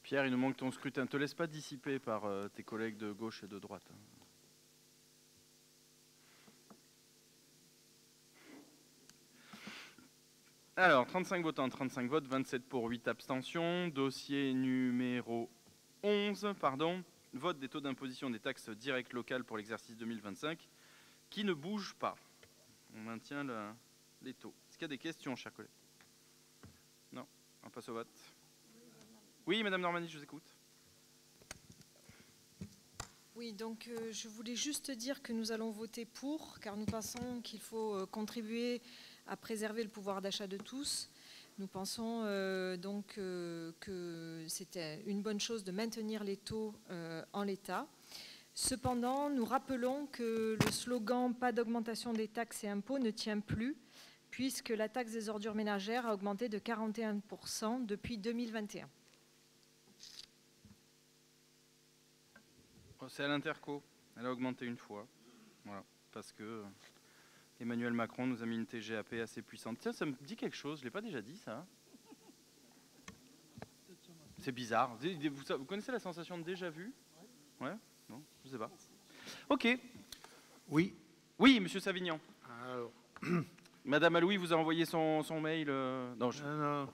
Pierre, il nous manque ton scrutin. Ne te laisse pas dissiper par tes collègues de gauche et de droite. Alors, 35 votants, 35 votes, 27 pour, 8 abstentions. Dossier numéro 11, pardon. Vote des taux d'imposition des taxes directes locales pour l'exercice 2025, qui ne bouge pas. On maintient les taux. Est-ce qu'il y a des questions, chers collègues? Non, on passe au vote. Oui, Madame Normandie, je vous écoute. Oui, donc je voulais juste dire que nous allons voter pour, car nous pensons qu'il faut contribuer à préserver le pouvoir d'achat de tous. Nous pensons donc que c'était une bonne chose de maintenir les taux en l'état. Cependant, nous rappelons que le slogan « Pas d'augmentation des taxes et impôts » ne tient plus, puisque la taxe des ordures ménagères a augmenté de 41% depuis 2021. C'est à l'Interco. Elle a augmenté une fois. Voilà. Parce que Emmanuel Macron nous a mis une TGAP assez puissante. Tiens, ça me dit quelque chose. Je ne l'ai pas déjà dit, ça. C'est bizarre. Vous connaissez la sensation de déjà vu? Ouais? Non? Je ne sais pas. Ok. Oui. Oui, Monsieur Savignan. Alors, Madame Aloui vous a envoyé son mail. Non, non.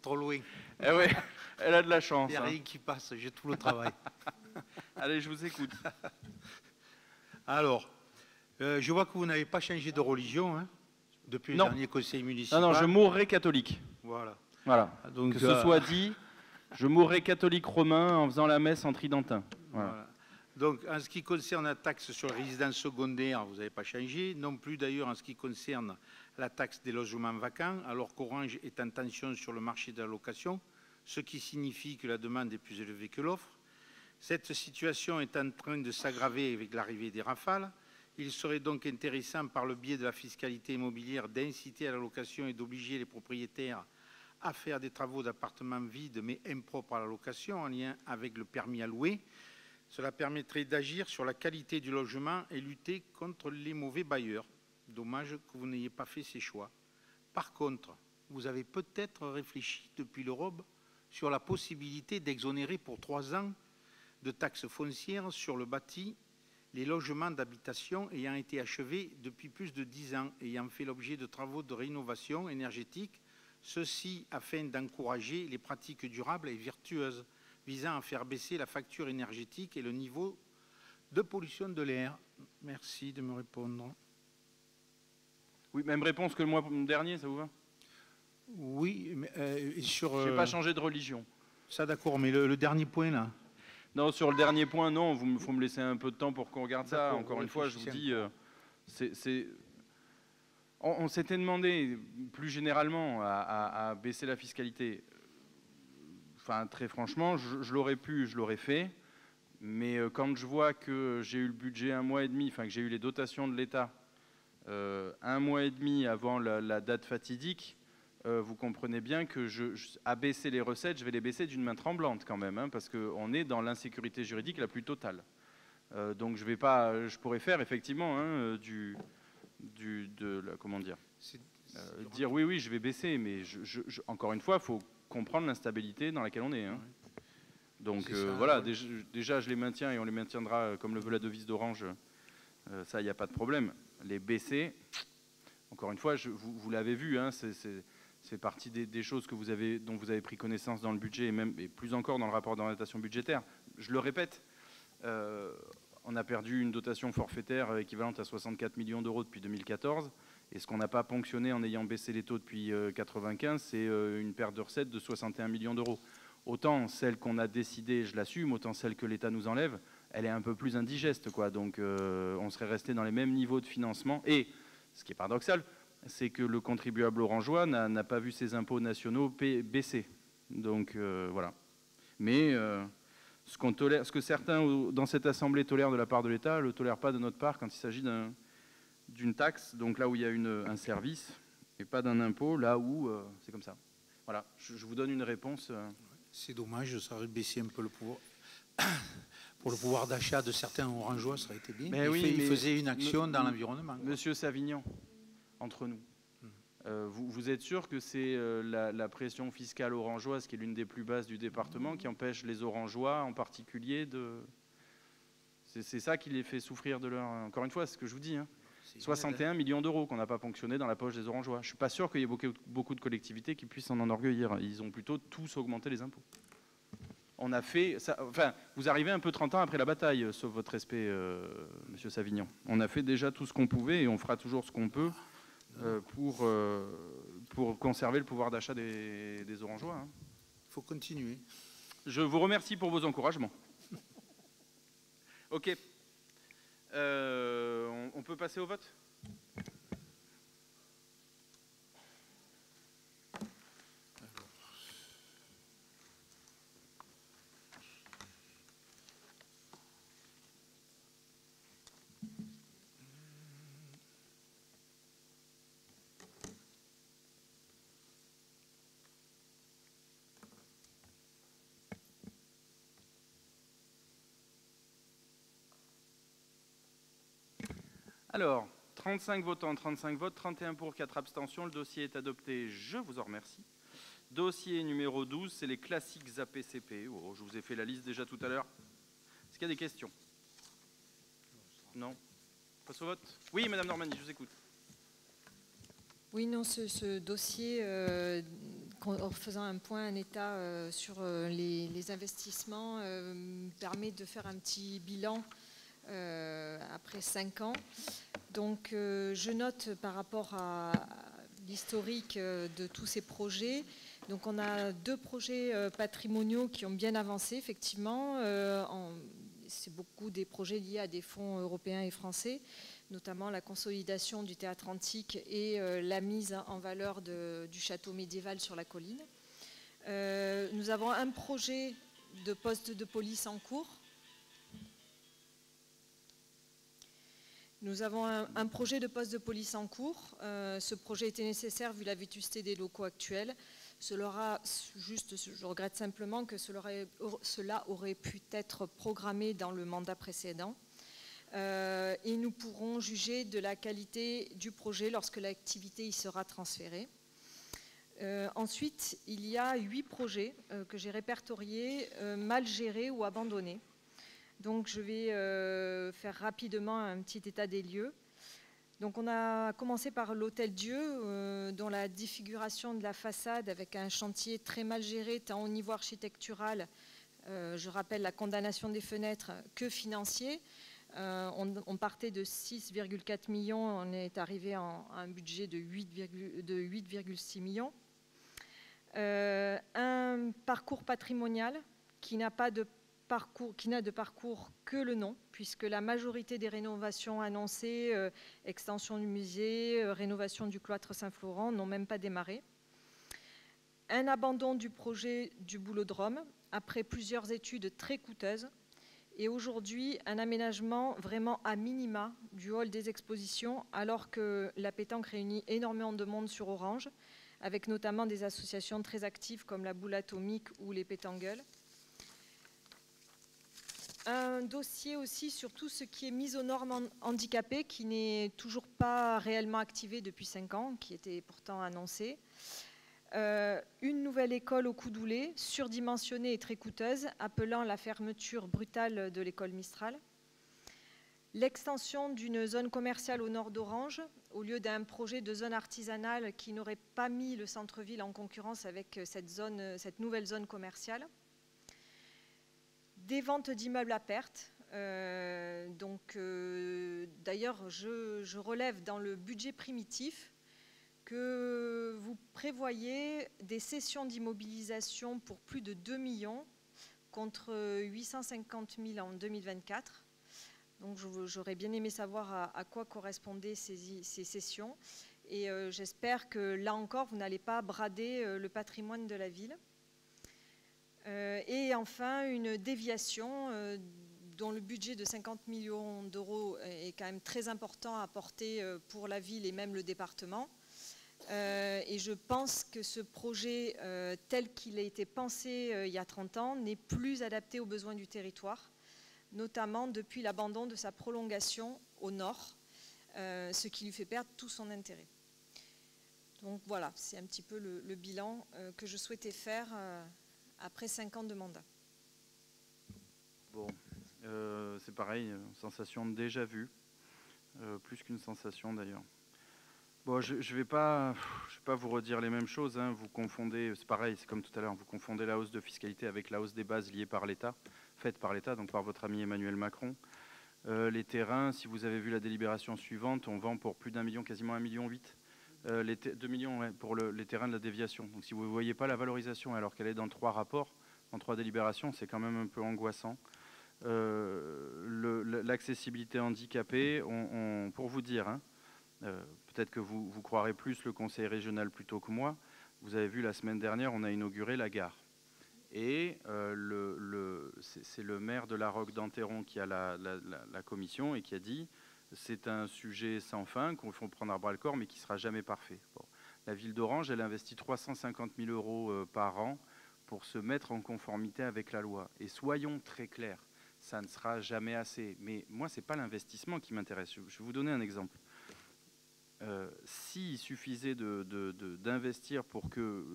Trop loin. Eh ouais, elle a de la chance. Il n'y a rien qui passe, j'ai tout le travail. Allez, je vous écoute. Alors, je vois que vous n'avez pas changé de religion depuis le dernier conseil municipal. Non, je mourrai catholique. Voilà. Donc, que ce soit dit, je mourrai catholique romain en faisant la messe en tridentin. Voilà. Donc, en ce qui concerne la taxe sur les résidences secondaires, vous n'avez pas changé. Non plus, d'ailleurs, en ce qui concerne la taxe des logements vacants, alors qu'Orange est en tension sur le marché de la location, ce qui signifie que la demande est plus élevée que l'offre. Cette situation est en train de s'aggraver avec l'arrivée des rafales. Il serait donc intéressant, par le biais de la fiscalité immobilière, d'inciter à la location et d'obliger les propriétaires à faire des travaux d'appartements vides mais impropres à la location en lien avec le permis à louer. Cela permettrait d'agir sur la qualité du logement et lutter contre les mauvais bailleurs. Dommage que vous n'ayez pas fait ces choix. Par contre, vous avez peut-être réfléchi depuis l'Europe sur la possibilité d'exonérer pour 3 ans de taxes foncières sur le bâti les logements d'habitation ayant été achevés depuis plus de 10 ans, ayant fait l'objet de travaux de rénovation énergétique, ceci afin d'encourager les pratiques durables et vertueuses visant à faire baisser la facture énergétique et le niveau de pollution de l'air. Merci de me répondre. Oui, même réponse que le mois dernier, ça vous va? Oui, mais sur... Je n'ai pas changé de religion. Ça, d'accord, mais le dernier point, là? Non, sur le dernier point, non, il faut me laisser un peu de temps pour qu'on regarde ça. Encore une fois, je vous dis, on s'était demandé plus généralement à baisser la fiscalité. Enfin, très franchement, je l'aurais pu, je l'aurais fait. Mais quand je vois que j'ai eu le budget un mois et demi, enfin que j'ai eu les dotations de l'État un mois et demi avant la date fatidique, vous comprenez bien que à baisser les recettes, je vais les baisser d'une main tremblante quand même, parce qu'on est dans l'insécurité juridique la plus totale. Donc je pourrais faire effectivement comment dire, dire oui, je vais baisser, mais encore une fois, il faut comprendre l'instabilité dans laquelle on est. Donc voilà, déjà je les maintiens et on les maintiendra comme le veut la devise d'Orange. Ça, il n'y a pas de problème. Les baisser, encore une fois, vous l'avez vu, c'est partie des choses dont vous avez pris connaissance dans le budget et plus encore dans le rapport d'orientation budgétaire. Je le répète, on a perdu une dotation forfaitaire équivalente à 64 millions d'euros depuis 2014. Et ce qu'on n'a pas ponctionné en ayant baissé les taux depuis 1995, c'est une perte de recettes de 61 millions d'euros. Autant celle qu'on a décidée, je l'assume, autant celle que l'État nous enlève, elle est un peu plus indigeste, quoi. Donc on serait resté dans les mêmes niveaux de financement. Et ce qui est paradoxal, c'est que le contribuable orangeois n'a pas vu ses impôts nationaux baisser. Donc voilà. Mais ce que certains dans cette Assemblée tolèrent de la part de l'État, ne le tolèrent pas de notre part quand il s'agit d'une taxe, donc là où il y a un service, et pas d'un impôt, là où c'est comme ça. Voilà, je vous donne une réponse. C'est dommage, ça aurait baissé un peu le pouvoir. Pour le pouvoir d'achat de certains orangeois, ça aurait été bien. Mais il faisait une action dans l'environnement. Monsieur Savignan, entre nous, Vous êtes sûr que c'est la pression fiscale orangeoise, qui est l'une des plus basses du département, qui empêche les orangeois en particulier de... C'est ça qui les fait souffrir de leur... Encore une fois, c'est ce que je vous dis. 61 millions d'euros qu'on n'a pas ponctionné dans la poche des orangeois. Je ne suis pas sûr qu'il y ait beaucoup de collectivités qui puissent s'en enorgueillir. Ils ont plutôt tous augmenté les impôts. On a fait... Ça, enfin, vous arrivez un peu 30 ans après la bataille, sauf votre respect, Monsieur Savignon. On a fait déjà tout ce qu'on pouvait et on fera toujours ce qu'on peut pour conserver le pouvoir d'achat des orangeois. Il faut continuer. Je vous remercie pour vos encouragements. Ok. On peut passer au vote ? Alors, 35 votants, 35 votes, 31 pour, 4 abstentions. Le dossier est adopté. Je vous en remercie. Dossier numéro 12, c'est les classiques APCP. Oh, je vous ai fait la liste déjà tout à l'heure. Est-ce qu'il y a des questions? Non. On passe au vote? Oui, Madame Normani, je vous écoute. Oui, non, ce dossier, en faisant un point, un état sur les investissements, permet de faire un petit bilan après 5 ans. Donc, je note par rapport à l'historique de tous ces projets. Donc, on a 2 projets patrimoniaux qui ont bien avancé, effectivement. C'est beaucoup des projets liés à des fonds européens et français, notamment la consolidation du théâtre antique et la mise en valeur du château médiéval sur la colline. Nous avons un projet de poste de police en cours. Nous avons un projet de poste de police en cours. Ce projet était nécessaire vu la vétusté des locaux actuels. Je regrette simplement que cela aurait pu être programmé dans le mandat précédent. Et nous pourrons juger de la qualité du projet lorsque l'activité y sera transférée. Ensuite, il y a 8 projets que j'ai répertoriés, mal gérés ou abandonnés. Donc je vais faire rapidement un petit état des lieux. Donc on a commencé par l'Hôtel Dieu, dont la défiguration de la façade avec un chantier très mal géré, tant au niveau architectural, je rappelle la condamnation des fenêtres, que financier. On partait de 6,4 millions, on est arrivé à un budget de 8,6 millions. Un parcours patrimonial qui n'a de parcours que le nom, puisque la majorité des rénovations annoncées, extension du musée, rénovation du cloître Saint-Florent, n'ont même pas démarré. Un abandon du projet du Boulodrome, après plusieurs études très coûteuses. Et aujourd'hui, un aménagement vraiment à minima du hall des expositions, alors que la pétanque réunit énormément de monde sur Orange, avec notamment des associations très actives comme la Boule Atomique ou les Pétangueules. Un dossier aussi sur tout ce qui est mise aux normes handicapées, qui n'est toujours pas réellement activé depuis 5 ans, qui était pourtant annoncé. Une nouvelle école au Coudoulet, surdimensionnée et très coûteuse, appelant la fermeture brutale de l'école Mistral. L'extension d'une zone commerciale au nord d'Orange, au lieu d'un projet de zone artisanale qui n'aurait pas mis le centre-ville en concurrence avec cette nouvelle zone commerciale. Des ventes d'immeubles à perte. D'ailleurs, je relève dans le budget primitif que vous prévoyez des cessions d'immobilisation pour plus de 2 millions contre 850 000 en 2024. Donc j'aurais bien aimé savoir à quoi correspondaient ces cessions. Et j'espère que là encore, vous n'allez pas brader le patrimoine de la ville. Et enfin, une déviation dont le budget de 50 millions d'euros est quand même très important à porter pour la ville et même le département. Et je pense que ce projet, tel qu'il a été pensé il y a 30 ans, n'est plus adapté aux besoins du territoire, notamment depuis l'abandon de sa prolongation au nord, ce qui lui fait perdre tout son intérêt. Donc voilà, c'est un petit peu le bilan que je souhaitais faire après 5 ans de mandat. Bon, c'est pareil, sensation de déjà vu, plus qu'une sensation d'ailleurs. Bon, je ne vais pas vous redire les mêmes choses, hein. Vous confondez, c'est pareil, c'est comme tout à l'heure, vous confondez la hausse de fiscalité avec la hausse des bases liées par l'État, faite par l'État, donc par votre ami Emmanuel Macron. Les terrains, si vous avez vu la délibération suivante, on vend pour plus d'1 million, quasiment 1,8 million. 2 millions ouais, pour les terrains de la déviation. Donc si vous ne voyez pas la valorisation alors qu'elle est dans 3 rapports, dans 3 délibérations, c'est quand même un peu angoissant. L'accessibilité handicapée, pour vous dire, hein, peut-être que vous croirez plus le conseil régional plutôt que moi, vous avez vu la semaine dernière, on a inauguré la gare. Et c'est le maire de La Roque d'Enterron qui a la commission et qui a dit c'est un sujet sans fin qu'on faut prendre à bras le corps mais qui ne sera jamais parfait. Bon. La ville d'Orange, elle investit 350 000 euros par an pour se mettre en conformité avec la loi. Et soyons très clairs, ça ne sera jamais assez. Mais moi, ce n'est pas l'investissement qui m'intéresse. Je vais vous donner un exemple. S'il suffisait d'investir pour que...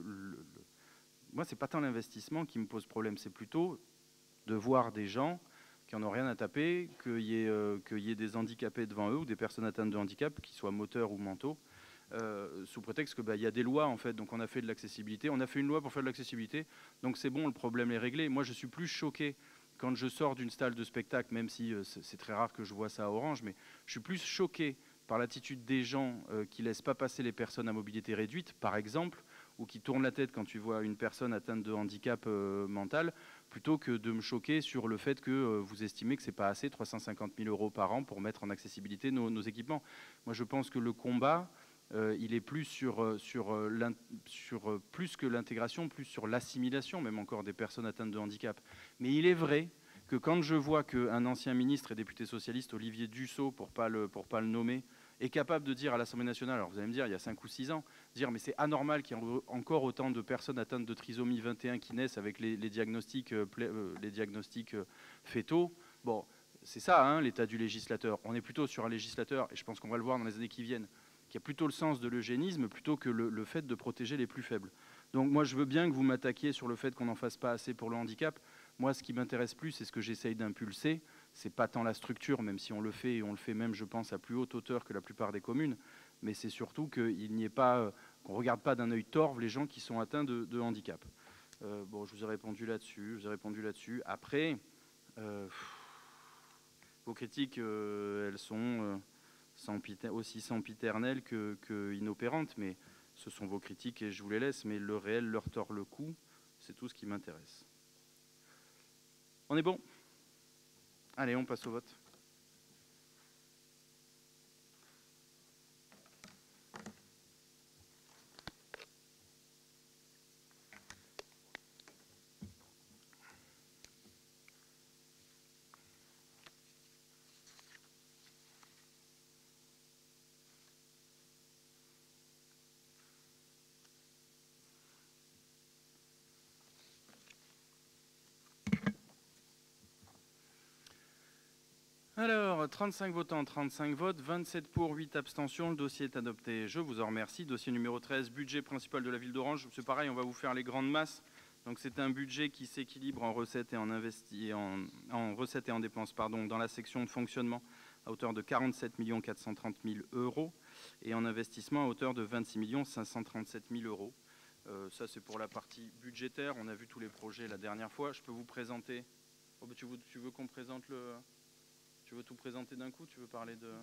Moi, ce n'est pas tant l'investissement qui me pose problème, c'est plutôt de voir des gens qui n'en ont rien à taper, qu'il y ait des handicapés devant eux ou des personnes atteintes de handicap, qu'ils soient moteurs ou mentaux, sous prétexte qu'il y a des lois, en fait. Donc, on a fait de l'accessibilité. On a fait une loi pour faire de l'accessibilité. Donc, c'est bon, le problème est réglé. Moi, je suis plus choqué quand je sors d'une salle de spectacle, même si c'est très rare que je vois ça à Orange, mais je suis plus choqué par l'attitude des gens qui ne laissent pas passer les personnes à mobilité réduite, par exemple, ou qui tournent la tête quand tu vois une personne atteinte de handicap mental, plutôt que de me choquer sur le fait que vous estimez que ce n'est pas assez, 350 000 euros par an pour mettre en accessibilité nos équipements. Moi, je pense que le combat, il est plus sur plus que l'intégration, plus sur l'assimilation, même encore des personnes atteintes de handicap. Mais il est vrai que quand je vois qu'un ancien ministre et député socialiste, Olivier Dussopt, pour pas le nommer, est capable de dire à l'Assemblée nationale, alors vous allez me dire, il y a 5 ou 6 ans, dire mais c'est anormal qu'il y ait encore autant de personnes atteintes de trisomie 21 qui naissent avec les diagnostics fétaux. Bon, c'est ça, hein, l'état du législateur. On est plutôt sur un législateur, et je pense qu'on va le voir dans les années qui viennent, qui a plutôt le sens de l'eugénisme plutôt que le fait de protéger les plus faibles. Donc moi, je veux bien que vous m'attaquiez sur le fait qu'on n'en fasse pas assez pour le handicap. Moi, ce qui m'intéresse plus, et ce que j'essaye d'impulser, c'est pas tant la structure, même si on le fait, et on le fait même, je pense, à plus haute hauteur que la plupart des communes, mais c'est surtout qu'il n'y ait pas, qu'on ne regarde pas d'un œil torve les gens qui sont atteints de handicap. Bon, je vous ai répondu là-dessus. Après, vos critiques, elles sont aussi sempiternelles que inopérantes, mais ce sont vos critiques et je vous les laisse, mais le réel leur tord le cou, c'est tout ce qui m'intéresse. On est bon ? Allez, on passe au vote. Alors, 35 votants, 35 votes, 27 pour, 8 abstentions. Le dossier est adopté. Je vous en remercie. Dossier numéro 13, budget principal de la ville d'Orange. C'est pareil, on va vous faire les grandes masses. Donc, c'est un budget qui s'équilibre en recettes et en recettes et en dépenses, pardon, dans la section de fonctionnement à hauteur de 47 430 000 euros et en investissement à hauteur de 26 537 000 euros. Ça, c'est pour la partie budgétaire. On a vu tous les projets la dernière fois. Je peux vous présenter. Oh, tu veux qu'on présente le. Tu veux tout présenter d'un coup? Tu veux parler de...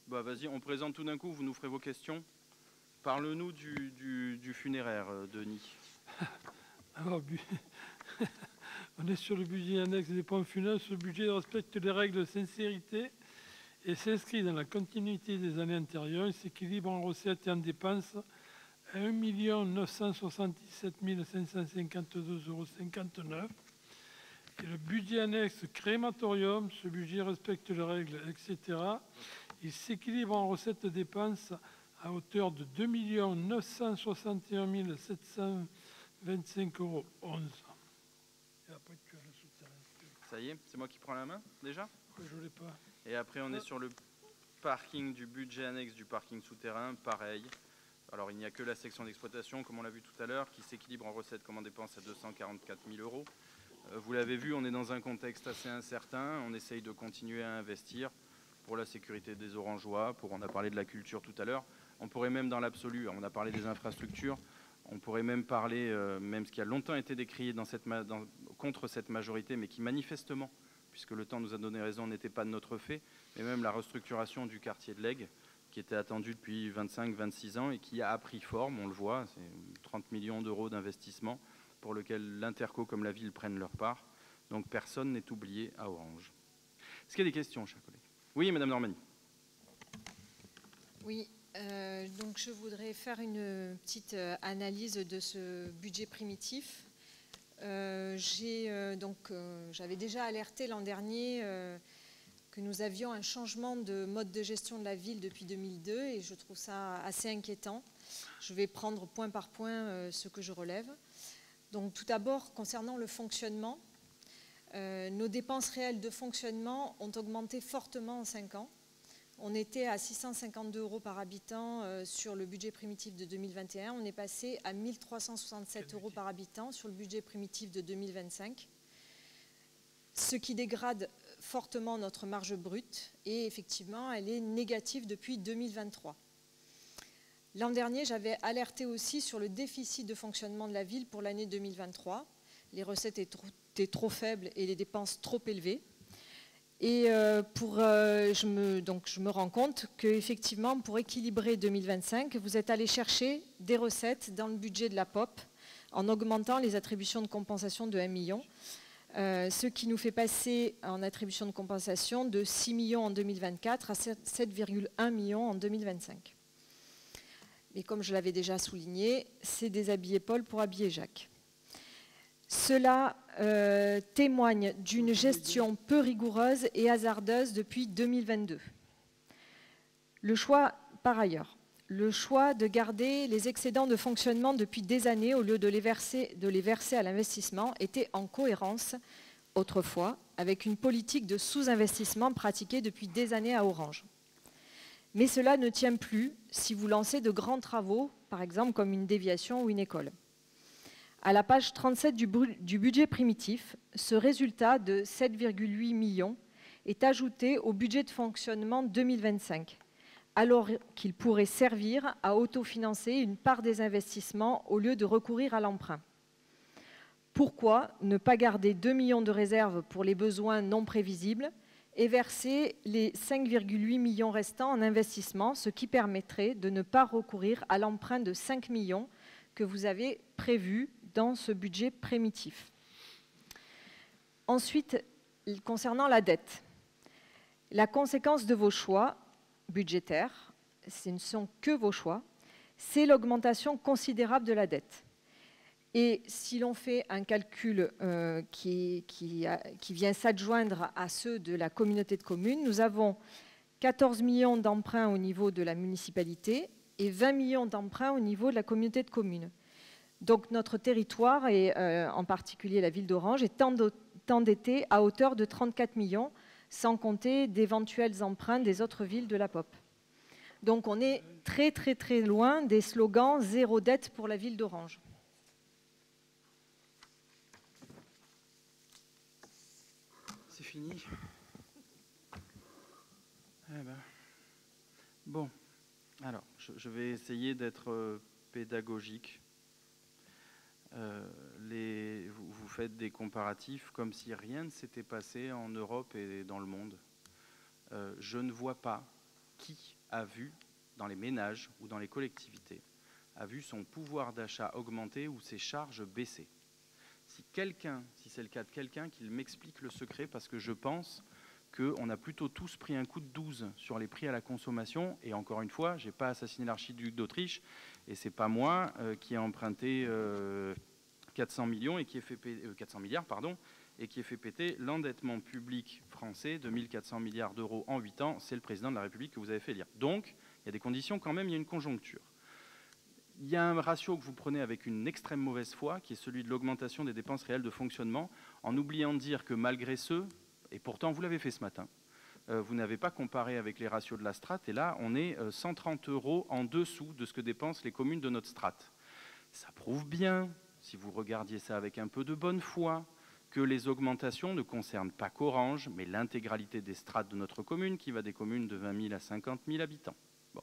Bah vas-y, on présente tout d'un coup, vous nous ferez vos questions. Parle-nous du funéraire, Denis. Alors, on est sur le budget annexe des pompes funèbres. Ce budget respecte les règles de sincérité et s'inscrit dans la continuité des années antérieures. Il s'équilibre en recettes et en dépenses à 1 977 552,59 €. Et le budget annexe crématorium, ce budget respecte les règles, etc. Il s'équilibre en recettes et dépenses à hauteur de 2 961 725,11 €. Et après, tu as le souterrain. Ça y est, c'est moi qui prends la main, déjà? Je ne l'ai pas. Et après, on est sur le parking du budget annexe du parking souterrain, pareil. Alors, il n'y a que la section d'exploitation, comme on l'a vu tout à l'heure, qui s'équilibre en recettes comme en dépenses à 244 000 euros. Vous l'avez vu, on est dans un contexte assez incertain. On essaye de continuer à investir pour la sécurité des Orangeois. On a parlé de la culture tout à l'heure. On pourrait même, dans l'absolu, on a parlé des infrastructures, on pourrait même parler, même ce qui a longtemps été décrié contre cette majorité, mais qui manifestement, puisque le temps nous a donné raison, n'était pas de notre fait, mais même la restructuration du quartier de l'Aigle, qui était attendue depuis 25-26 ans et qui a pris forme, on le voit, c'est 30 millions d'euros d'investissement pour lequel l'Interco comme la ville prennent leur part. Donc personne n'est oublié à Orange. Est-ce qu'il y a des questions, chers collègues? Oui, Madame Normani. Oui, donc je voudrais faire une petite analyse de ce budget primitif. J'avais déjà alerté l'an dernier que nous avions un changement de mode de gestion de la ville depuis 2002 et je trouve ça assez inquiétant. Je vais prendre point par point ce que je relève. Donc tout d'abord, concernant le fonctionnement, nos dépenses réelles de fonctionnement ont augmenté fortement en 5 ans. On était à 652 euros par habitant sur le budget primitif de 2021. On est passé à 1367 euros par habitant sur le budget primitif de 2025, ce qui dégrade fortement notre marge brute et effectivement, elle est négative depuis 2023. L'an dernier, j'avais alerté aussi sur le déficit de fonctionnement de la ville pour l'année 2023. Les recettes étaient trop faibles et les dépenses trop élevées. Et je me rends compte qu'effectivement, pour équilibrer 2025, vous êtes allé chercher des recettes dans le budget de la POP en augmentant les attributions de compensation de 1 million, ce qui nous fait passer en attribution de compensation de 6 millions en 2024 à 7,1 millions en 2025. Mais comme je l'avais déjà souligné, c'est déshabiller Paul pour habiller Jacques. Cela témoigne d'une gestion peu rigoureuse et hasardeuse depuis 2022. Par ailleurs, le choix de garder les excédents de fonctionnement depuis des années au lieu de les verser à l'investissement était en cohérence autrefois avec une politique de sous-investissement pratiquée depuis des années à Orange. Mais cela ne tient plus si vous lancez de grands travaux, par exemple comme une déviation ou une école. À la page 37 du budget primitif, ce résultat de 7,8 millions est ajouté au budget de fonctionnement 2025, alors qu'il pourrait servir à autofinancer une part des investissements au lieu de recourir à l'emprunt. Pourquoi ne pas garder 2 millions de réserves pour les besoins non prévisibles et verser les 5,8 millions restants en investissement, ce qui permettrait de ne pas recourir à l'emprunt de 5 millions que vous avez prévu dans ce budget primitif. Ensuite, concernant la dette, la conséquence de vos choix budgétaires, ce ne sont que vos choix, c'est l'augmentation considérable de la dette. Et si l'on fait un calcul qui vient s'adjoindre à ceux de la communauté de communes, nous avons 14 millions d'emprunts au niveau de la municipalité et 20 millions d'emprunts au niveau de la communauté de communes. Donc notre territoire, et en particulier la ville d'Orange, est endetté à hauteur de 34 millions, sans compter d'éventuels emprunts des autres villes de la POP. Donc on est très très très loin des slogans « zéro dette pour la ville d'Orange ». C'est fini. Bon, alors je vais essayer d'être pédagogique. Vous faites des comparatifs comme si rien ne s'était passé en Europe et dans le monde. Je ne vois pas qui a vu, dans les ménages ou dans les collectivités, a vu son pouvoir d'achat augmenter ou ses charges baisser. Si c'est le cas de quelqu'un, qu'il m'explique le secret, parce que je pense qu'on a plutôt tous pris un coup de 12 sur les prix à la consommation. Et encore une fois, je n'ai pas assassiné l'archiduc d'Autriche, et ce n'est pas moi qui ai emprunté 400 millions et qui ai fait 400 milliards, pardon, et qui ai fait péter l'endettement public français de 1400 milliards d'euros en 8 ans. C'est le président de la République que vous avez fait lire. Donc, il y a des conditions quand même, il y a une conjoncture. Il y a un ratio que vous prenez avec une extrême mauvaise foi, qui est celui de l'augmentation des dépenses réelles de fonctionnement, en oubliant de dire que malgré ce, et pourtant vous l'avez fait ce matin, vous n'avez pas comparé avec les ratios de la strate, et là, on est 130 € en dessous de ce que dépensent les communes de notre strate. Ça prouve bien, si vous regardiez ça avec un peu de bonne foi, que les augmentations ne concernent pas qu'Orange, mais l'intégralité des strates de notre commune, qui va des communes de 20 000 à 50 000 habitants. Bon,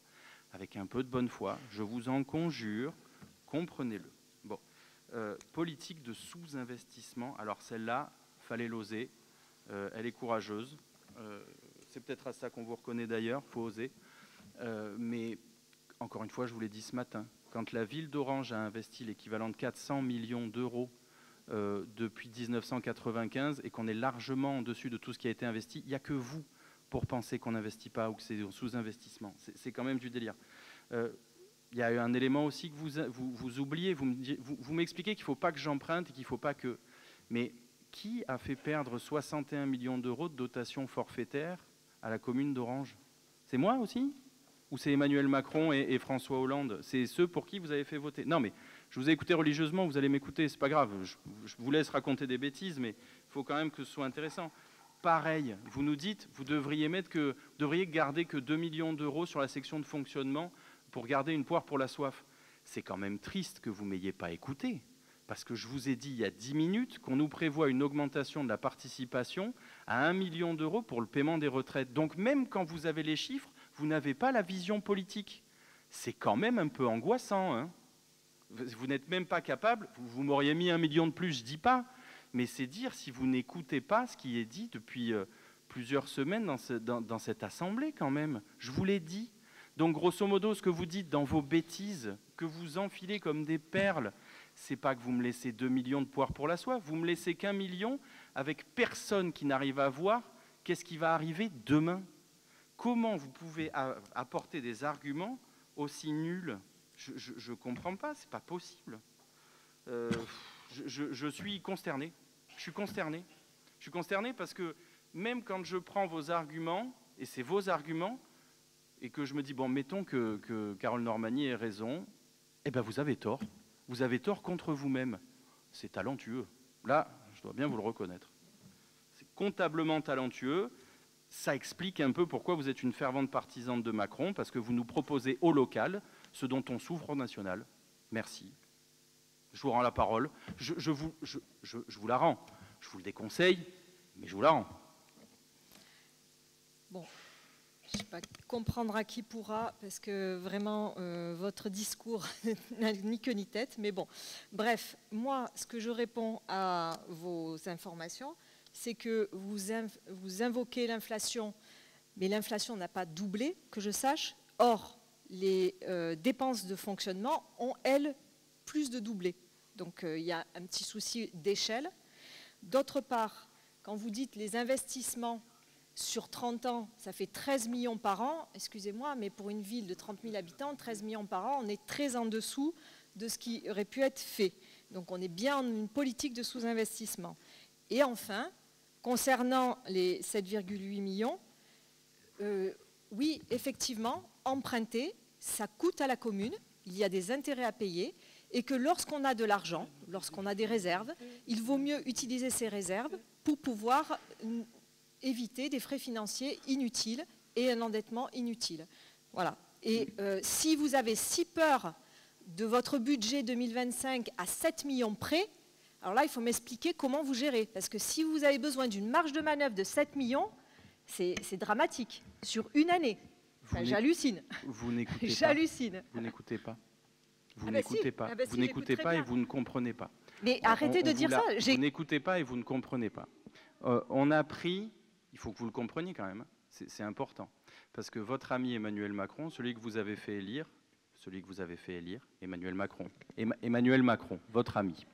avec un peu de bonne foi, je vous en conjure, comprenez-le. Bon, politique de sous-investissement, alors celle-là, fallait l'oser, elle est courageuse, c'est peut-être à ça qu'on vous reconnaît d'ailleurs, il faut oser, mais encore une fois, je vous l'ai dit ce matin, quand la ville d'Orange a investi l'équivalent de 400 millions d'euros depuis 1995 et qu'on est largement en dessus de tout ce qui a été investi, il n'y a que vous pour penser qu'on n'investit pas ou que c'est un sous-investissement. C'est quand même du délire. Il y a un élément aussi que vous oubliez. Vous m'expliquez qu'il ne faut pas que j'emprunte et qu'il ne faut pas que... Mais qui a fait perdre 61 millions d'euros de dotation forfaitaire à la commune d'Orange? C'est moi aussi? Ou c'est Emmanuel Macron et François Hollande? C'est ceux pour qui vous avez fait voter? Non, mais je vous ai écouté religieusement, vous allez m'écouter, c'est pas grave. Je vous laisse raconter des bêtises, mais il faut quand même que ce soit intéressant. Pareil, vous nous dites, vous devriez garder que 2 millions d'euros sur la section de fonctionnement pour garder une poire pour la soif. C'est quand même triste que vous ne m'ayez pas écouté, parce que je vous ai dit il y a 10 minutes qu'on nous prévoit une augmentation de la participation à 1 million d'euros pour le paiement des retraites. Donc même quand vous avez les chiffres, vous n'avez pas la vision politique. C'est quand même un peu angoissant, hein. Vous n'êtes même pas capable, vous m'auriez mis 1 million de plus, je ne dis pas, mais c'est dire si vous n'écoutez pas ce qui est dit depuis plusieurs semaines dans cette assemblée quand même. Je vous l'ai dit. Donc grosso modo, ce que vous dites dans vos bêtises, que vous enfilez comme des perles, c'est pas que vous me laissez 2 millions de poires pour la soif, vous me laissez qu'1 million avec personne qui n'arrive à voir qu'est-ce qui va arriver demain. Comment vous pouvez apporter des arguments aussi nuls? Je ne comprends pas, c'est pas possible. Je suis consterné. Je suis consterné. Je suis consterné parce que même quand je prends vos arguments, et c'est vos arguments, et que je me dis, bon, mettons que Carole Normani ait raison, eh bien vous avez tort. Vous avez tort contre vous-même. C'est talentueux. Là, je dois bien vous le reconnaître. C'est comptablement talentueux. Ça explique un peu pourquoi vous êtes une fervente partisane de Macron, parce que vous nous proposez au local ce dont on souffre au national. Merci. Je vous rends la parole. Je vous la rends. Je vous le déconseille, mais je vous la rends. Bon, je ne sais pas, comprendre à qui pourra, parce que vraiment, votre discours n'a ni queue ni tête, mais bon. Bref, moi, ce que je réponds à vos informations, c'est que vous invoquez l'inflation, mais l'inflation n'a pas doublé, que je sache. Or, les dépenses de fonctionnement ont, elles, plus de doublé. Donc, il y a un petit souci d'échelle. D'autre part, quand vous dites les investissements sur 30 ans, ça fait 13 millions par an, excusez-moi, mais pour une ville de 30 000 habitants, 13 millions par an, on est très en dessous de ce qui aurait pu être fait. Donc, on est bien en une politique de sous-investissement. Et enfin, concernant les 7,8 millions, oui, effectivement, emprunter, ça coûte à la commune, il y a des intérêts à payer, et que lorsqu'on a de l'argent, lorsqu'on a des réserves, il vaut mieux utiliser ces réserves pour pouvoir éviter des frais financiers inutiles et un endettement inutile. Voilà. Et si vous avez si peur de votre budget 2025 à 7 millions près, alors là, il faut m'expliquer comment vous gérez. Parce que si vous avez besoin d'une marge de manœuvre de 7 millions, c'est dramatique. Sur une année. Enfin, j'hallucine. Vous n'écoutez pas. J'hallucine. Vous n'écoutez pas. Vous Ah bah n'écoutez si. pas. Ah bah Vous si, n'écoutez j'écoute pas très et bien. vous ne comprenez pas. Mais arrêtez de dire ça. Vous n'écoutez pas et vous ne comprenez pas. On a pris, il faut que vous le compreniez quand même, c'est important, parce que votre ami Emmanuel Macron, celui que vous avez fait élire, Emmanuel Macron, votre ami,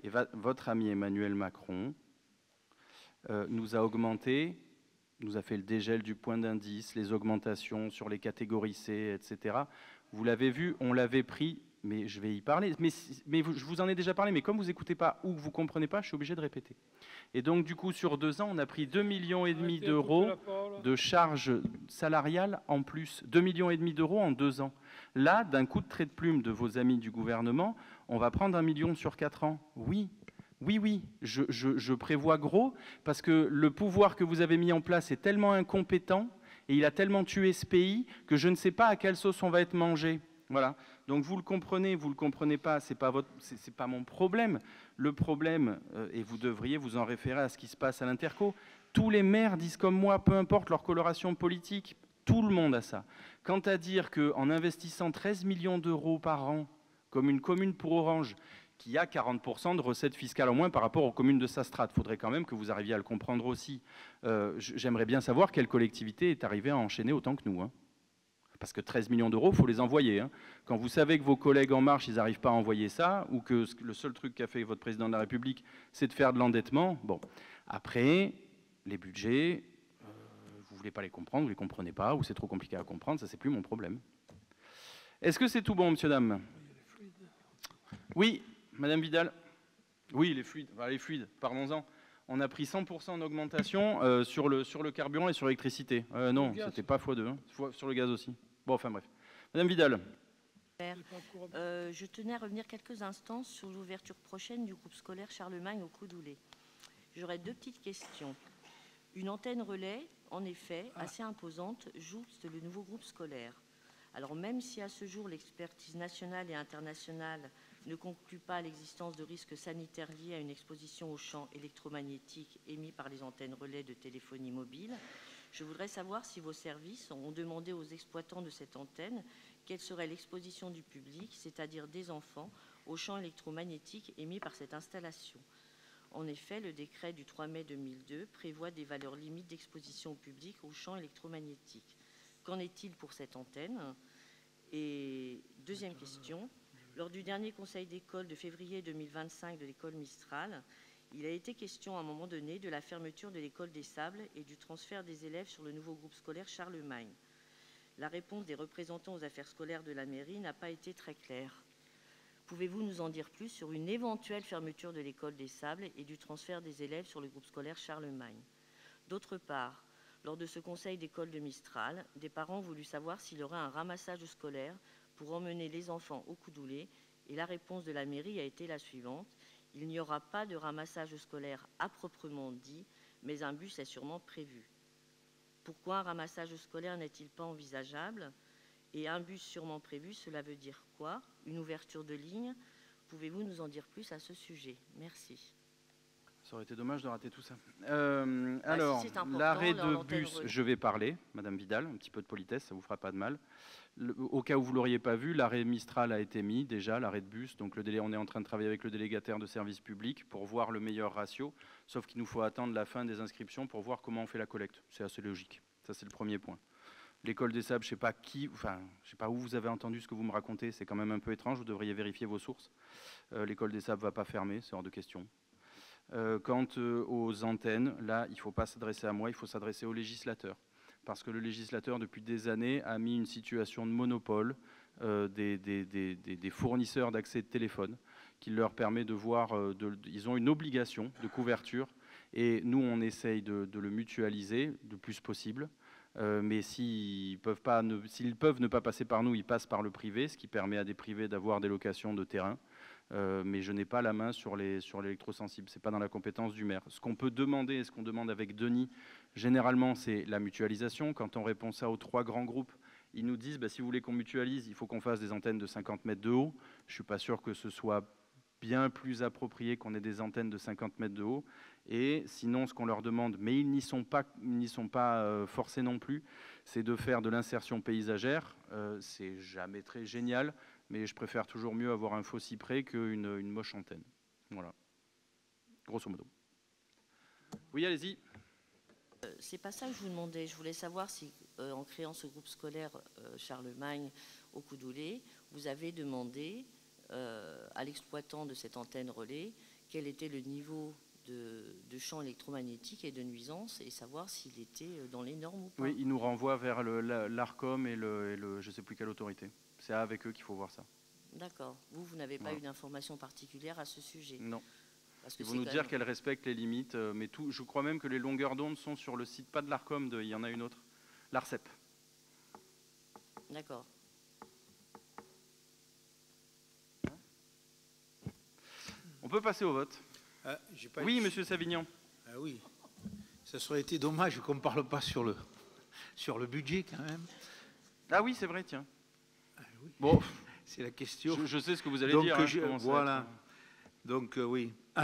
et votre ami Emmanuel Macron nous a augmenté, nous a fait le dégel du point d'indice, les augmentations sur les catégories C, etc. Vous l'avez vu, on l'avait pris, mais je vais y parler. Mais je vous en ai déjà parlé, mais comme vous n'écoutez pas ou que vous ne comprenez pas, je suis obligé de répéter. Et donc, du coup, sur 2 ans, on a pris 2,5 millions d'euros de charges salariales en plus. 2,5 millions d'euros en 2 ans. Là, d'un coup de trait de plume de vos amis du gouvernement, on va prendre 1 million sur 4 ans. Oui, Oui, je prévois gros, parce que le pouvoir que vous avez mis en place est tellement incompétent, et il a tellement tué ce pays, que je ne sais pas à quelle sauce on va être mangé. Voilà. Donc vous le comprenez pas, c'est pas mon problème. Le problème, et vous devriez vous en référer à ce qui se passe à l'Interco, tous les maires disent comme moi, peu importe leur coloration politique, tout le monde a ça. Quant à dire qu'en investissant 13 millions d'euros par an, comme une commune pour Orange, qui a 40% de recettes fiscales en moins par rapport aux communes de sa strate. Il faudrait quand même que vous arriviez à le comprendre aussi. J'aimerais bien savoir quelle collectivité est arrivée à enchaîner autant que nous. Hein. Parce que 13 millions d'euros, il faut les envoyer. Hein. Quand vous savez que vos collègues En Marche, ils n'arrivent pas à envoyer ça, ou que le seul truc qu'a fait votre président de la République, c'est de faire de l'endettement, bon. Après, les budgets, vous ne voulez pas les comprendre, vous ne les comprenez pas, ou c'est trop compliqué à comprendre, ça, c'est plus mon problème. Est-ce que c'est tout bon, monsieur, dame? Oui. Madame Vidal? Oui, les fluides, parlons-en. On a pris 100% en augmentation sur le carburant et sur l'électricité. Non, c'était pas x2, hein, sur le gaz aussi. Bon, enfin bref. Madame Vidal? Je tenais à revenir quelques instants sur l'ouverture prochaine du groupe scolaire Charlemagne au Coudoulet. J'aurais deux petites questions. Une antenne relais, en effet, assez imposante, jouxte le nouveau groupe scolaire. Alors même si à ce jour l'expertise nationale et internationale ne conclut pas à l'existence de risques sanitaires liés à une exposition aux champs électromagnétiques émis par les antennes relais de téléphonie mobile, je voudrais savoir si vos services ont demandé aux exploitants de cette antenne quelle serait l'exposition du public, c'est-à-dire des enfants, aux champs électromagnétiques émis par cette installation. En effet, le décret du 3 mai 2002 prévoit des valeurs limites d'exposition au public aux champs électromagnétiques. Qu'en est-il pour cette antenne? Et deuxième question, lors du dernier conseil d'école de février 2025 de l'école Mistral, il a été question à un moment donné de la fermeture de l'école des Sables et du transfert des élèves sur le nouveau groupe scolaire Charlemagne. La réponse des représentants aux affaires scolaires de la mairie n'a pas été très claire. Pouvez-vous nous en dire plus sur une éventuelle fermeture de l'école des Sables et du transfert des élèves sur le groupe scolaire Charlemagne? D'autre part, lors de ce conseil d'école de Mistral, des parents ont voulu savoir s'il y aurait un ramassage scolaire pour emmener les enfants au Coudoulet, et la réponse de la mairie a été la suivante: il n'y aura pas de ramassage scolaire à proprement dit, mais un bus est sûrement prévu. Pourquoi un ramassage scolaire n'est-il pas envisageable? Et un bus sûrement prévu, cela veut dire quoi? Une ouverture de ligne? Pouvez-vous nous en dire plus à ce sujet? Merci. Ça aurait été dommage de rater tout ça. Alors, si l'arrêt de bus, je vais parler, Madame Vidal, un petit peu de politesse, ça ne vous fera pas de mal. Au cas où vous ne l'auriez pas vu, l'arrêt Mistral a été mis déjà, l'arrêt de bus. Donc on est en train de travailler avec le délégataire de service public pour voir le meilleur ratio, sauf qu'il nous faut attendre la fin des inscriptions pour voir comment on fait la collecte. C'est assez logique. Ça, c'est le premier point. L'école des Sables, je ne sais pas où vous avez entendu ce que vous me racontez, c'est quand même un peu étrange, vous devriez vérifier vos sources. L'école des Sables ne va pas fermer, c'est hors de question. Quant aux antennes, là, il ne faut pas s'adresser à moi, il faut s'adresser au législateur. Parce que le législateur, depuis des années, a mis une situation de monopole des fournisseurs d'accès de téléphone, qui leur permet de voir, ils ont une obligation de couverture, et nous, on essaye de le mutualiser le plus possible. Mais s'ils peuvent ne pas passer par nous, ils passent par le privé, ce qui permet à des privés d'avoir des locations de terrain. Mais je n'ai pas la main sur l'électrosensible, ce n'est pas dans la compétence du maire. Ce qu'on peut demander, et ce qu'on demande avec Denis, généralement, c'est la mutualisation. Quand on répond ça aux 3 grands groupes, ils nous disent, si vous voulez qu'on mutualise, il faut qu'on fasse des antennes de 50 mètres de haut. Je ne suis pas sûr que ce soit bien plus approprié qu'on ait des antennes de 50 mètres de haut. Et sinon, ce qu'on leur demande, mais ils n'y sont pas forcés non plus, c'est de faire de l'insertion paysagère. C'est jamais très génial, mais je préfère toujours mieux avoir un faux cyprès qu'une moche antenne. Voilà, grosso modo. Oui, allez-y. C'est pas ça que je vous demandais. Je voulais savoir si, en créant ce groupe scolaire Charlemagne au Coudoulet, vous avez demandé à l'exploitant de cette antenne relais quel était le niveau de champ électromagnétique et de nuisance, et savoir s'il était dans les normes ou pas. Oui, il nous renvoie vers l'ARCOM et je ne sais plus quelle autorité. C'est avec eux qu'il faut voir ça. D'accord. Vous n'avez pas eu d'informations particulières à ce sujet? Non. Parce que ils vont nous dire qu'elles respectent les limites, mais je crois même que les longueurs d'onde sont sur le site, pas de l'ARCOM, il y en a une autre, l'ARCEP. D'accord. On peut passer au vote. Oui, monsieur Savignon. Oui, ça serait été dommage qu'on ne parle pas sur le budget quand même. Ah oui, c'est vrai, tiens. Oui. Bon, c'est la question. Je sais ce que vous allez Donc, dire. voilà. Donc oui, il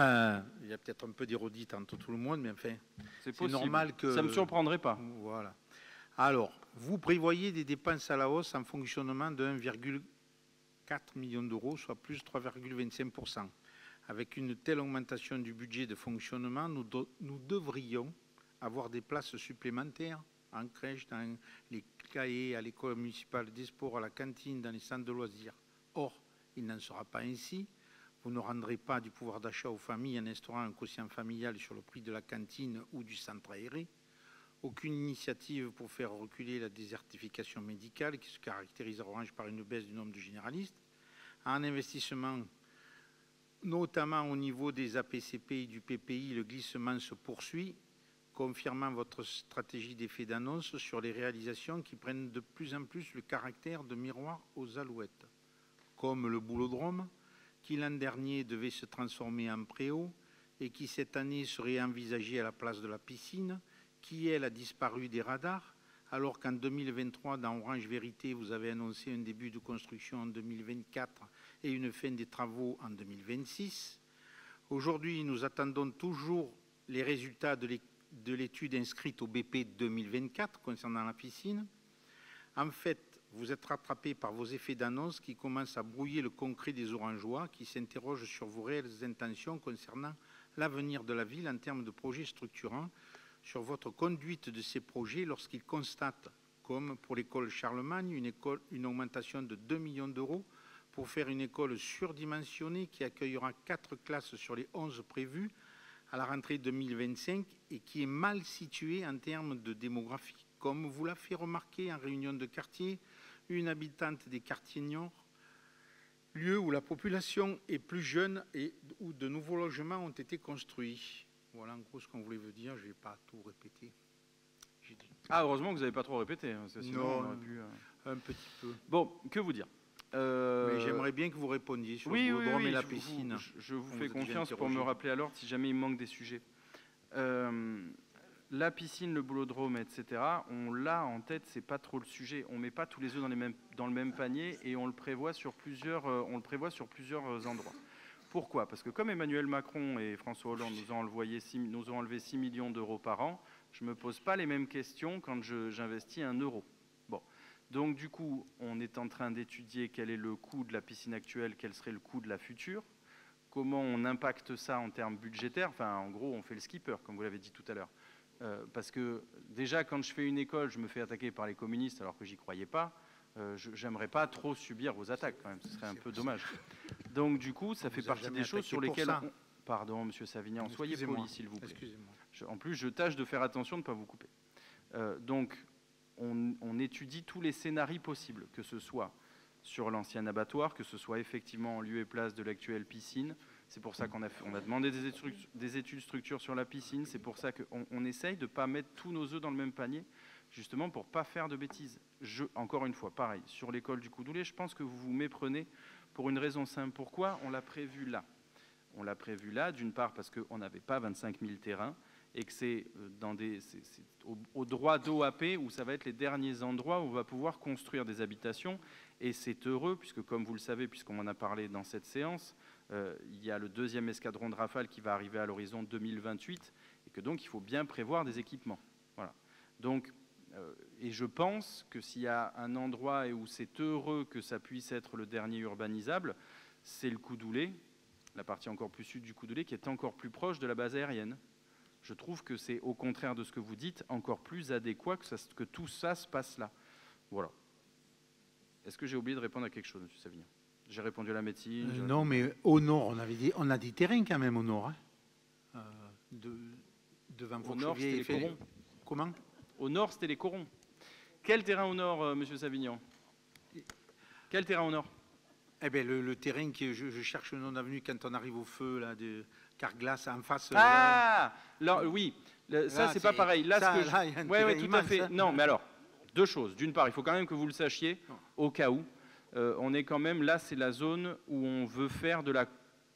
y a peut-être un peu d'érodite entre tout le monde, mais enfin, c'est normal que... Ça ne me surprendrait pas. Voilà. Alors, vous prévoyez des dépenses à la hausse en fonctionnement de 1,4 million d'euros, soit plus 3,25%. Avec une telle augmentation du budget de fonctionnement, nous devrions avoir des places supplémentaires en crèche, dans les cahiers, à l'école municipale des sports, à la cantine, dans les centres de loisirs. Or, il n'en sera pas ainsi. Vous ne rendrez pas du pouvoir d'achat aux familles en instaurant un quotient familial sur le prix de la cantine ou du centre aéré. Aucune initiative pour faire reculer la désertification médicale qui se caractérise à Orange par une baisse du nombre de généralistes. En investissement, notamment au niveau des APCP et du PPI, le glissement se poursuit, confirmant votre stratégie d'effet d'annonce sur les réalisations qui prennent de plus en plus le caractère de miroir aux alouettes, comme le boulodrome, qui l'an dernier devait se transformer en préau et qui cette année serait envisagé à la place de la piscine, qui elle a disparu des radars, alors qu'en 2023, dans Orange Vérité, vous avez annoncé un début de construction en 2024 et une fin des travaux en 2026. Aujourd'hui, nous attendons toujours les résultats de l'étude inscrite au BP 2024 concernant la piscine. En fait, vous êtes rattrapé par vos effets d'annonce qui commencent à brouiller le concret des Orangeois qui s'interrogent sur vos réelles intentions concernant l'avenir de la ville en termes de projets structurants, sur votre conduite de ces projets lorsqu'ils constatent, comme pour l'école Charlemagne, une augmentation de 2 millions d'euros pour faire une école surdimensionnée qui accueillera 4 classes sur les 11 prévues à la rentrée 2025 et qui est mal située en termes de démographie. Comme vous l'a fait remarquer en réunion de quartier, une habitante des quartiers Niort, lieu où la population est plus jeune et où de nouveaux logements ont été construits. Voilà en gros ce qu'on voulait vous dire, je ne vais pas tout répéter. Ah, heureusement que vous n'avez pas trop répété. Sinon, non, on aurait pu, un petit peu. Bon, que vous dire Mais j'aimerais bien que vous répondiez sur le boulodrome et la piscine. Je vous fais confiance pour me rappeler à l'ordre si jamais il me manque des sujets. La piscine, le boulodrome, etc., on l'a en tête, c'est pas trop le sujet. On ne met pas tous les œufs dans le même panier et on le prévoit sur plusieurs endroits. Pourquoi? Parce que comme Emmanuel Macron et François Hollande nous ont enlevé 6 millions d'euros par an, je ne me pose pas les mêmes questions quand j'investis 1 euro. Bon. Donc du coup, on est en train d'étudier quel est le coût de la piscine actuelle, quel serait le coût de la future, comment on impacte ça en termes budgétaires. Enfin, en gros, on fait le skipper, comme vous l'avez dit tout à l'heure. Parce que déjà, quand je fais une école, je me fais attaquer par les communistes alors que j'y croyais pas. J'aimerais pas trop subir vos attaques quand même, ce serait un peu dommage. Donc du coup, ça fait partie des choses sur lesquelles... Pardon, monsieur Savignan, soyez poli s'il vous plaît. En plus, je tâche de faire attention de ne pas vous couper. Donc, on étudie tous les scénarios possibles, que ce soit sur l'ancien abattoir, que ce soit effectivement en lieu et place de l'actuelle piscine. C'est pour ça qu'on a demandé des études structures sur la piscine. C'est pour ça qu'on essaye de ne pas mettre tous nos œufs dans le même panier, justement pour ne pas faire de bêtises. Encore une fois, pareil, sur l'école du Coudoulet, je pense que vous vous méprenez pour une raison simple. Pourquoi on l'a prévu là? On l'a prévu là, d'une part parce qu'on n'avait pas 25 000 terrains et que c'est au droit d'OAP où ça va être les derniers endroits où on va pouvoir construire des habitations. Et c'est heureux, puisque comme vous le savez, puisqu'on en a parlé dans cette séance, il y a le 2e escadron de Rafale qui va arriver à l'horizon 2028 et que donc il faut bien prévoir des équipements. Voilà. Donc, et je pense que s'il y a un endroit où c'est heureux que ça puisse être le dernier urbanisable, c'est le Coudoulet, la partie encore plus sud du Coudoulet, qui est encore plus proche de la base aérienne. Je trouve que c'est, au contraire de ce que vous dites, encore plus adéquat que tout ça se passe là. Voilà. Est-ce que j'ai oublié de répondre à quelque chose, M. Savignan? J'ai répondu à la médecine. Non, mais au nord, on a des terrains quand même au nord. Hein. Devant au nord, c'était les corons. Comment? Au nord, c'était les corons. Quel terrain au nord, M. Savignan? Quel terrain au nord? Eh bien, le terrain que je cherche le nom d'avenue quand on arrive au feu, là, de Carglass, en face. Ah là, oui, ça, c'est pas pareil. Là, oui, tout à fait. Hein. Non, mais alors, deux choses. D'une part, il faut quand même que vous le sachiez, au cas où. On est quand même, là, c'est la zone où on veut faire de la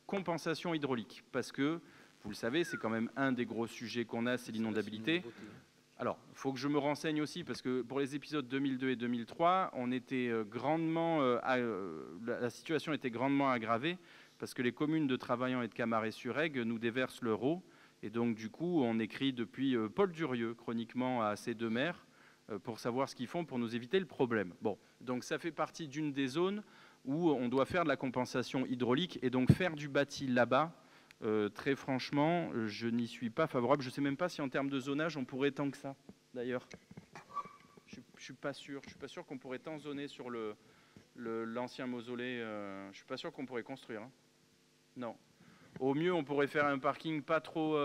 compensation hydraulique. Parce que Vous le savez, c'est quand même un des gros sujets qu'on a, c'est l'inondabilité. Alors, il faut que je me renseigne aussi, parce que pour les épisodes 2002 et 2003, on était la situation était grandement aggravée, parce que les communes de Travaillant et de Camaret-sur-Aigle nous déversent l'euro. Et donc, du coup, on écrit depuis Paul Durieux, chroniquement à ces deux maires, pour savoir ce qu'ils font pour nous éviter le problème. Bon, donc ça fait partie d'une des zones où on doit faire de la compensation hydraulique, et donc faire du bâti là-bas, très franchement, je n'y suis pas favorable. Je ne sais même pas si en termes de zonage, on pourrait tant que ça, d'ailleurs. Je ne suis pas sûr. Je suis pas sûr qu'on pourrait tant zoner sur l'ancien mausolée. Je ne suis pas sûr qu'on pourrait construire. Hein. Non. Au mieux, on pourrait faire un parking pas trop...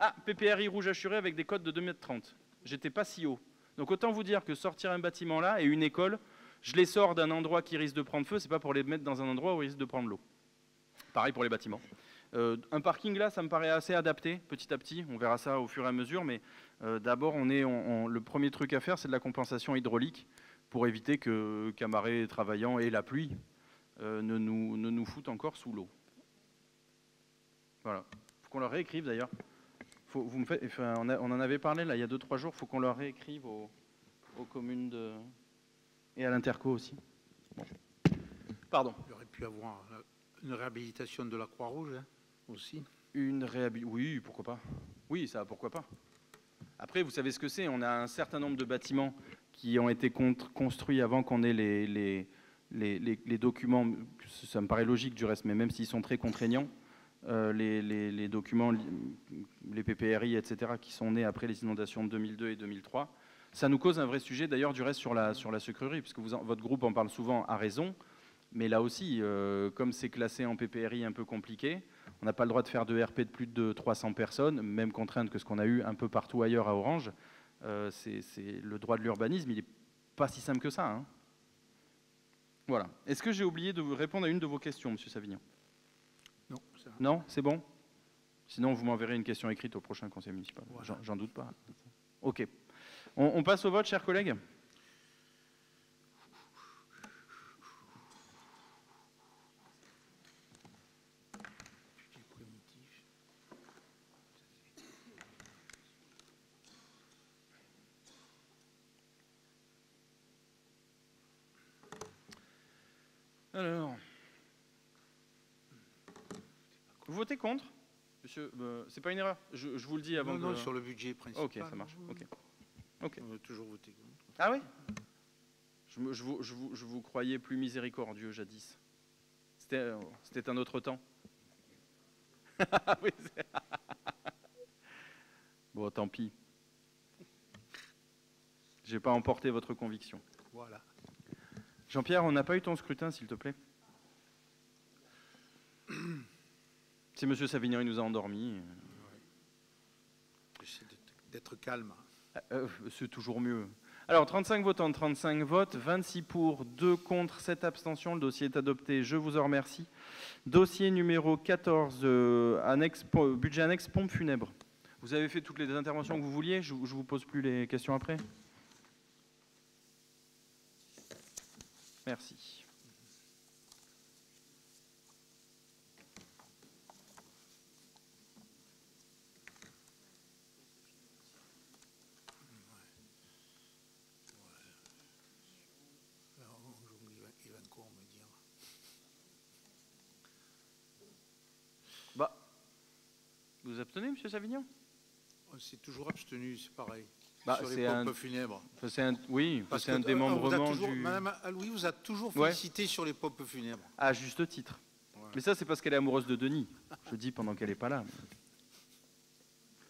Ah, PPRI rouge assuré avec des codes de 2,30 m. J'étais pas si haut. Donc autant vous dire que sortir un bâtiment là et une école, je les sors d'un endroit qui risque de prendre feu, c'est pas pour les mettre dans un endroit où ils risquent de prendre l'eau. Pareil pour les bâtiments. Un parking là, ça me paraît assez adapté, petit à petit. On verra ça au fur et à mesure, mais d'abord, le premier truc à faire, c'est de la compensation hydraulique pour éviter que Camaret Travaillant et la pluie ne nous foutent encore sous l'eau. Voilà. Faut qu'on leur réécrive d'ailleurs. On en avait parlé là il y a 2-3 jours. Faut qu'on leur réécrive aux communes et à l'Interco aussi. Bon. Pardon. Il aurait pu avoir une réhabilitation de la Croix-Rouge hein, aussi. Oui, pourquoi pas. Oui, ça, pourquoi pas. Après, vous savez ce que c'est. On a un certain nombre de bâtiments qui ont été construits avant qu'on ait les documents. Ça me paraît logique du reste, mais même s'ils sont très contraignants, les documents, les PPRI, etc., qui sont nés après les inondations de 2002 et 2003, ça nous cause un vrai sujet, d'ailleurs, du reste sur la sucrerie, puisque votre groupe en parle souvent à raison, mais là aussi, comme c'est classé en PPRI un peu compliqué, on n'a pas le droit de faire de RP de plus de 300 personnes, même contrainte que ce qu'on a eu un peu partout ailleurs à Orange. C'est le droit de l'urbanisme, il n'est pas si simple que ça. Hein. Voilà. Est-ce que j'ai oublié de vous répondre à une de vos questions, Monsieur Savignon? Non. Non, c'est bon. Sinon, vous m'enverrez une question écrite au prochain conseil municipal. Voilà. J'en doute pas. OK. On passe au vote, chers collègues. Alors, vous votez contre, monsieur? C'est pas une erreur. Je vous le dis avant. Non, sur le budget principal. Ok, ça marche. Ok. On a toujours voté contre. Ah oui. Je vous croyais plus miséricordieux jadis. C'était un autre temps. Oui, bon, tant pis. J'ai pas emporté votre conviction. Voilà. Jean-Pierre, on n'a pas eu ton scrutin, s'il te plaît. C'est Monsieur Savignon, il nous a endormis. J'essaie d'être calme. C'est toujours mieux. Alors, 35 votants, 35 votes, 26 pour, 2 contre, 7 abstentions. Le dossier est adopté, je vous en remercie. Dossier numéro 14, budget annexe pompe funèbre. Vous avez fait toutes les interventions que vous vouliez, je ne vous pose plus les questions après. Merci. Il va encore me dire. Bah, vous abstenez, Monsieur Savignon? On s'est toujours abstenu, c'est pareil. Bah, sur les pompes funèbres. Oui, c'est un démembrement du... Madame Aloui vous a toujours félicité sur les pompes funèbres. À juste titre. Ouais. Mais ça, c'est parce qu'elle est amoureuse de Denis. Je dis pendant qu'elle n'est pas là.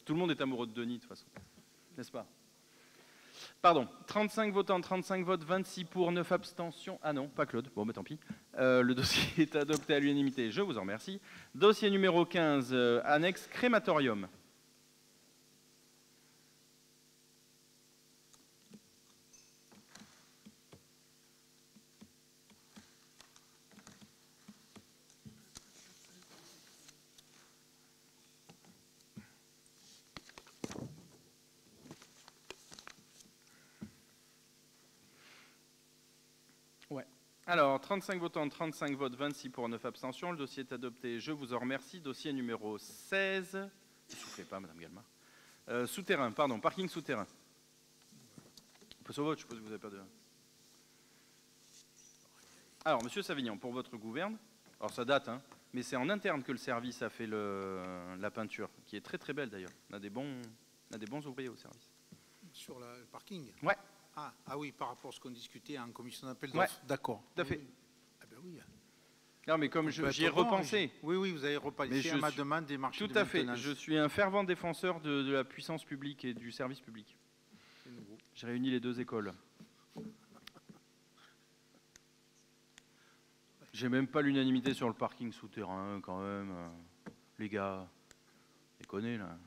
Tout le monde est amoureux de Denis, de toute façon. N'est-ce pas? Pardon. 35 votants, 35 votes, 26 pour, 9 abstentions. Ah non, pas Claude. Bon, mais tant pis. Le dossier est adopté à l'unanimité. Je vous en remercie. Dossier numéro 15, annexe crématorium. Alors, 35 votants, 35 votes, 26 pour, 9 abstentions. Le dossier est adopté. Je vous en remercie. Dossier numéro 16. Ne soufflez pas, Madame Galma. Souterrain, pardon, parking souterrain. On passe au vote, je suppose que vous n'avez pas de... Alors, Monsieur Savignan, pour votre gouverne, alors ça date, hein, mais c'est en interne que le service a fait la peinture, qui est très très belle d'ailleurs. On a des bons ouvriers au service. Sur le parking. Ouais. Ah oui, par rapport à ce qu'on discutait en commission d'appel d'offres. Ouais. D'accord. Tout à fait. Oui. Ah ben oui. Non, mais comme j'y ai repensé. Oui, vous avez repensé à ma demande des marchés de Tout à fait. maintenance. Je suis un fervent défenseur de la puissance publique et du service public. J'ai réuni les deux écoles. J'ai même pas l'unanimité sur le parking souterrain, quand même. Les gars, déconnez là.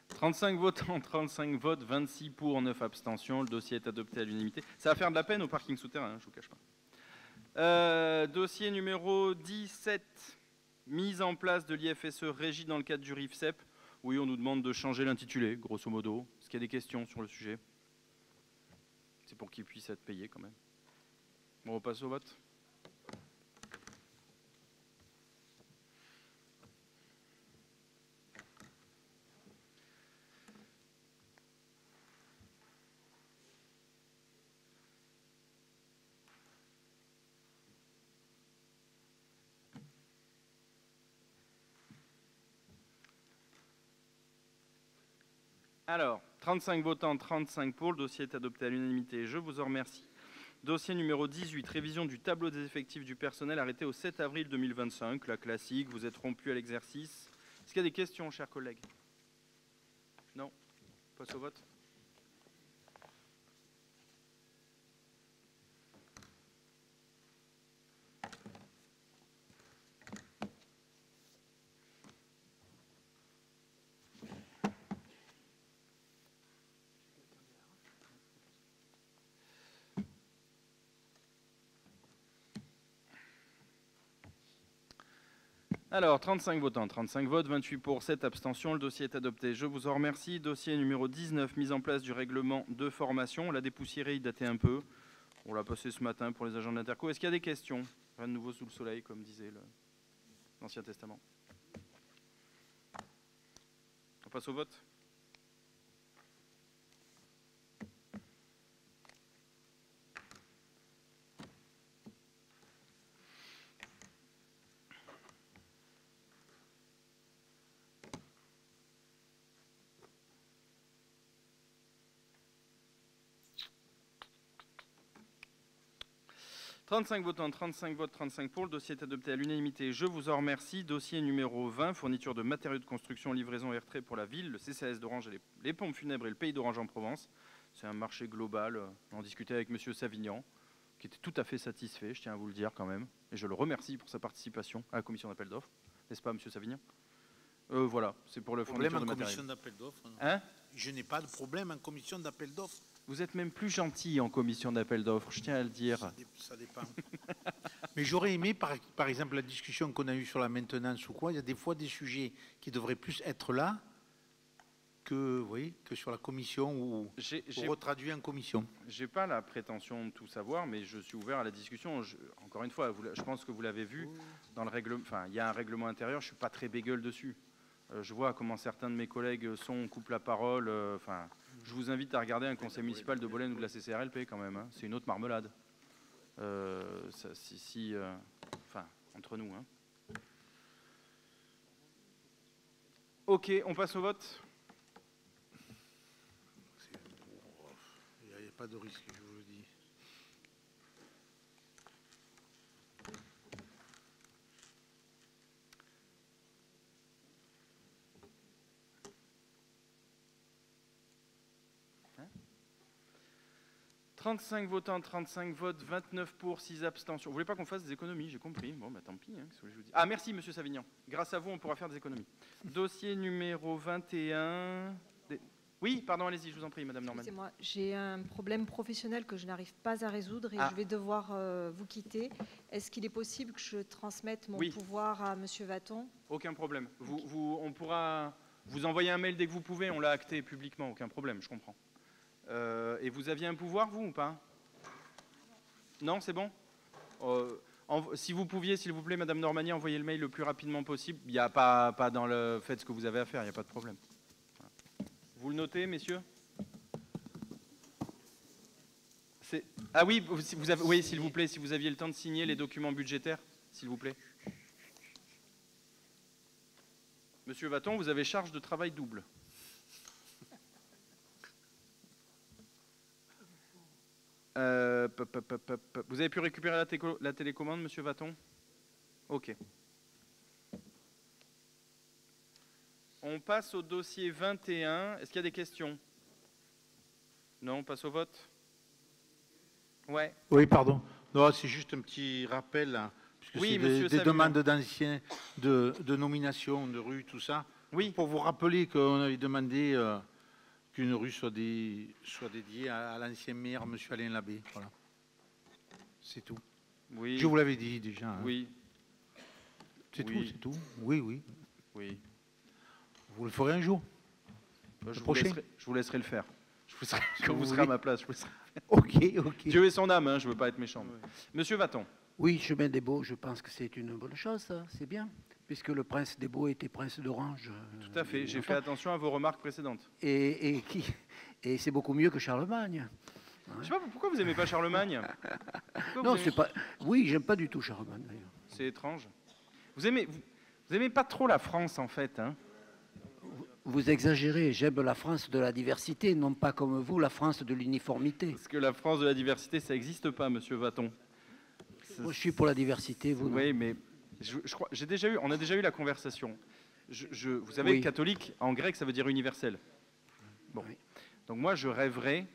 35 votants, 35 votes, 26 pour, 9 abstentions. Le dossier est adopté à l'unanimité. Ça va faire de la peine au parking souterrain, hein, je ne vous cache pas. Dossier numéro 17. Mise en place de l'IFSE régie dans le cadre du RIFSEP. Oui, on nous demande de changer l'intitulé, grosso modo. Est-ce qu'il y a des questions sur le sujet? C'est pour qu'il puisse être payé quand même. On repasse au vote. Alors, 35 votants, 35 pour. Le dossier est adopté à l'unanimité. Je vous en remercie. Dossier numéro 18, révision du tableau des effectifs du personnel arrêté au 7 avril 2025. La classique, vous êtes rompu à l'exercice. Est-ce qu'il y a des questions, chers collègues? Non? On passe au vote. Alors, 35 votants, 35 votes, 28 pour, 7 abstentions. Le dossier est adopté. Je vous en remercie. Dossier numéro 19, mise en place du règlement de formation. On l'a dépoussiéré, il datait un peu. On l'a passé ce matin pour les agents de l'Interco. Est-ce qu'il y a des questions? Rien de nouveau sous le soleil, comme disait l'Ancien Testament. On passe au vote. « 35 votants, 35 votes, 35 pour. Le dossier est adopté à l'unanimité. Je vous en remercie. Dossier numéro 20, fourniture de matériaux de construction, livraison et retrait pour la ville, le CCAS d'Orange et les pompes funèbres et le pays d'Orange en Provence. C'est un marché global. On en discutait avec M. Savignan, qui était tout à fait satisfait, je tiens à vous le dire quand même. Et je le remercie pour sa participation à la commission d'appel d'offres. N'est-ce pas, M. Savignan? Voilà, c'est pour le fourniture de matériel. Commission d'appel d'offres. Hein? Je n'ai pas de problème en commission d'appel d'offres. Vous êtes même plus gentil en commission d'appel d'offres, je tiens à le dire. Ça dépend. Mais j'aurais aimé, par exemple, la discussion qu'on a eue sur la maintenance ou quoi, il y a des fois des sujets qui devraient plus être là que, vous voyez, que sur la commission ou retraduit en commission. Je n'ai pas la prétention de tout savoir, mais je suis ouvert à la discussion. Encore une fois, je pense que vous l'avez vu, dans le règlement, enfin, il y a un règlement intérieur, je ne suis pas très bégueule dessus. Je vois comment certains de mes collègues coupent la parole. Je vous invite à regarder un conseil municipal de Bolène ou de la CCRLP quand même. Hein. C'est une autre marmelade. Entre nous. Hein. Ok, on passe au vote. Il n'y a pas de risque, je vous le dis. Hein 35 votants, 35 votes, 29 pour, 6 abstentions. Vous voulez pas qu'on fasse des économies, j'ai compris. Bon, bah tant pis. Hein, qu'est-ce que je vous dis. Ah, merci, monsieur Savignan. Grâce à vous, on pourra faire des économies. Dossier numéro 21. Oui, pardon, allez-y, je vous en prie, madame Norman. Excusez-moi, j'ai un problème professionnel que je n'arrive pas à résoudre et je vais devoir vous quitter. Est-ce qu'il est possible que je transmette mon pouvoir à monsieur Vaton? Aucun problème. On pourra vous envoyer un mail dès que vous pouvez, on l'a acté publiquement, aucun problème, je comprends. Et vous aviez un pouvoir, vous, ou pas? Non, c'est bon? Si vous pouviez, s'il vous plaît, Madame Normani, envoyer le mail le plus rapidement possible. Il n'y a pas dans le fait ce que vous avez à faire, il n'y a pas de problème. Voilà. Vous le notez, messieurs? Ah oui, oui, s'il vous plaît, si vous aviez le temps de signer les documents budgétaires, s'il vous plaît. Monsieur Vaton, vous avez charge de travail double. Vous avez pu récupérer la télécommande, Monsieur Vaton? Ok. On passe au dossier 21. Est-ce qu'il y a des questions? Non, on passe au vote. Ouais. Oui, pardon. Non, c'est juste un petit rappel, hein, puisque oui, c'est des demandes d'anciens, de nomination de rue, tout ça. Oui. Pour vous rappeler qu'on avait demandé qu'une rue soit dédiée à l'ancien maire, M. Alain Labbé. Voilà. C'est tout. Oui. Je vous l'avais dit déjà. Hein. Oui. C'est tout, c'est tout. Oui, oui. Oui. Vous le ferez un jour. Je vous laisserai le faire. Quand vous serez à ma place, je vous laisserai. Ok. Dieu est son âme, hein, je ne veux pas être méchant. Oui. Monsieur Vaton. Oui, Chemin des Baux, je pense que c'est une bonne chose, ça, c'est bien, puisque le prince des Baux était prince d'Orange. Tout à fait, j'ai fait attention à vos remarques précédentes. Et c'est beaucoup mieux que Charlemagne. Je ne sais pas pourquoi vous n'aimez pas Charlemagne. Non, c'est pas. Oui, j'aime pas du tout Charlemagne, d'ailleurs. C'est étrange. Vous aimez pas trop la France, en fait, hein? Vous exagérez, j'aime la France de la diversité, non pas comme vous, la France de l'uniformité. Parce que la France de la diversité, ça n'existe pas, Monsieur Vaton. Moi, je suis pour la diversité, vous non. Oui, mais je crois, on a déjà eu la conversation. Vous savez, oui. Catholique, en grec, ça veut dire universel. Bon. Oui. Donc moi, je rêverais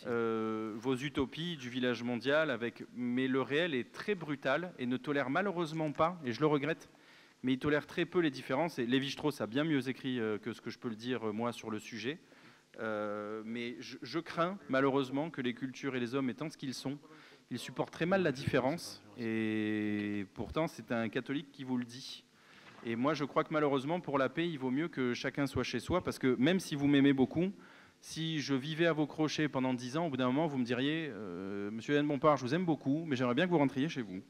vos utopies du village mondial, mais le réel est très brutal et ne tolère malheureusement pas, et je le regrette, mais il tolère très peu les différences. Et Lévi-Strauss a bien mieux écrit que ce que je peux le dire, moi, sur le sujet. Mais je crains, malheureusement, que les cultures et les hommes étant ce qu'ils sont, ils supportent très mal la différence. Et pourtant, c'est un catholique qui vous le dit. Et moi, je crois que malheureusement, pour la paix, il vaut mieux que chacun soit chez soi, parce que même si vous m'aimez beaucoup, si je vivais à vos crochets pendant 10 ans, au bout d'un moment, vous me diriez « Monsieur Yann Bompard, je vous aime beaucoup, mais j'aimerais bien que vous rentriez chez vous. »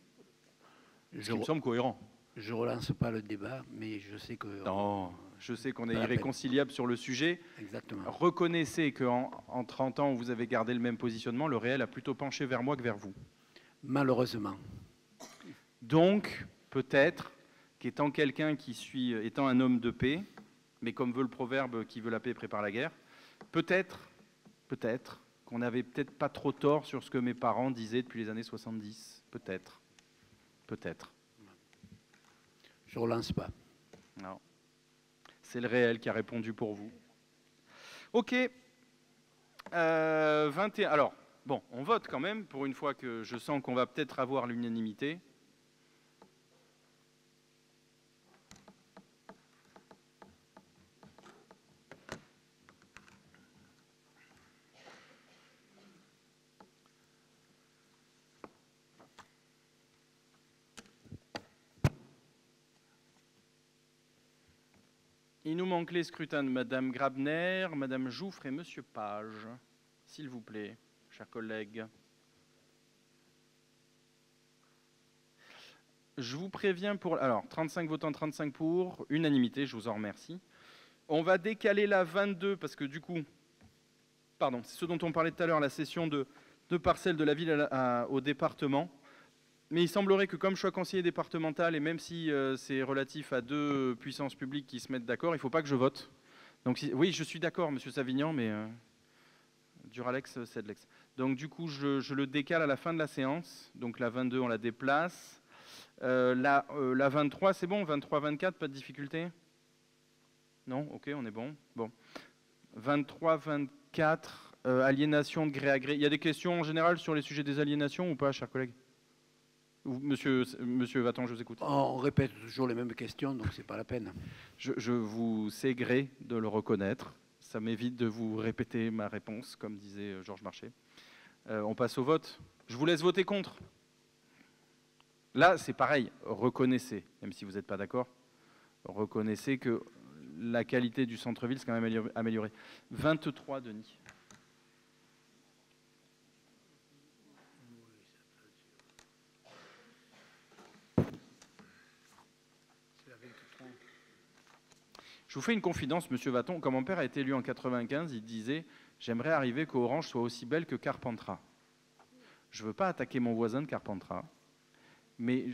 Ce qui me semble cohérent. Je relance pas le débat, mais je sais que... Non, je sais qu'on est irréconciliable sur le sujet. Exactement. Reconnaissez qu'en 30 ans, où vous avez gardé le même positionnement, le réel a plutôt penché vers moi que vers vous. Malheureusement. Donc, peut-être qu'étant quelqu'un étant un homme de paix, mais comme veut le proverbe, qui veut la paix prépare la guerre, peut-être qu'on n'avait peut-être pas trop tort sur ce que mes parents disaient depuis les années 70. Peut-être. Je relance pas. Non. C'est le réel qui a répondu pour vous. Ok. 21. Alors, bon, on vote quand même, pour une fois que je sens qu'on va peut-être avoir l'unanimité. Il nous manque les scrutins de Madame Grabner, Madame Jouffre et Monsieur Page. S'il vous plaît, chers collègues. Je vous préviens pour... Alors, 35 votants, 35 pour, unanimité, je vous en remercie. On va décaler la 22, parce que du coup... Pardon, c'est ce dont on parlait tout à l'heure, la cession de parcelles de la ville au département. Mais il semblerait que comme choix conseiller départemental, et même si c'est relatif à deux puissances publiques qui se mettent d'accord, il ne faut pas que je vote. Donc, oui, je suis d'accord, Monsieur Savignan, mais Duralex, Cedlex. Donc du coup, je le décale à la fin de la séance. Donc la 22, on la déplace. La 23, c'est bon, 23-24, pas de difficulté? Non? Ok, on est bon. Bon. 23-24, aliénation de gré à gré. Il y a des questions en général sur les sujets des aliénations ou pas, chers collègues? Monsieur Vaton, je vous écoute. On répète toujours les mêmes questions, donc c'est pas la peine. Je vous sais gré de le reconnaître. Ça m'évite de vous répéter ma réponse, comme disait Georges Marchais. On passe au vote. Je vous laisse voter contre. Là, c'est pareil. Reconnaissez, même si vous n'êtes pas d'accord, reconnaissez que la qualité du centre-ville, c'est quand même amélioré. 23, Denis. Je vous fais une confidence, Monsieur Vaton. Quand mon père a été élu en 95, il disait « J'aimerais arriver qu'Orange soit aussi belle que Carpentras ». Je ne veux pas attaquer mon voisin de Carpentras, mais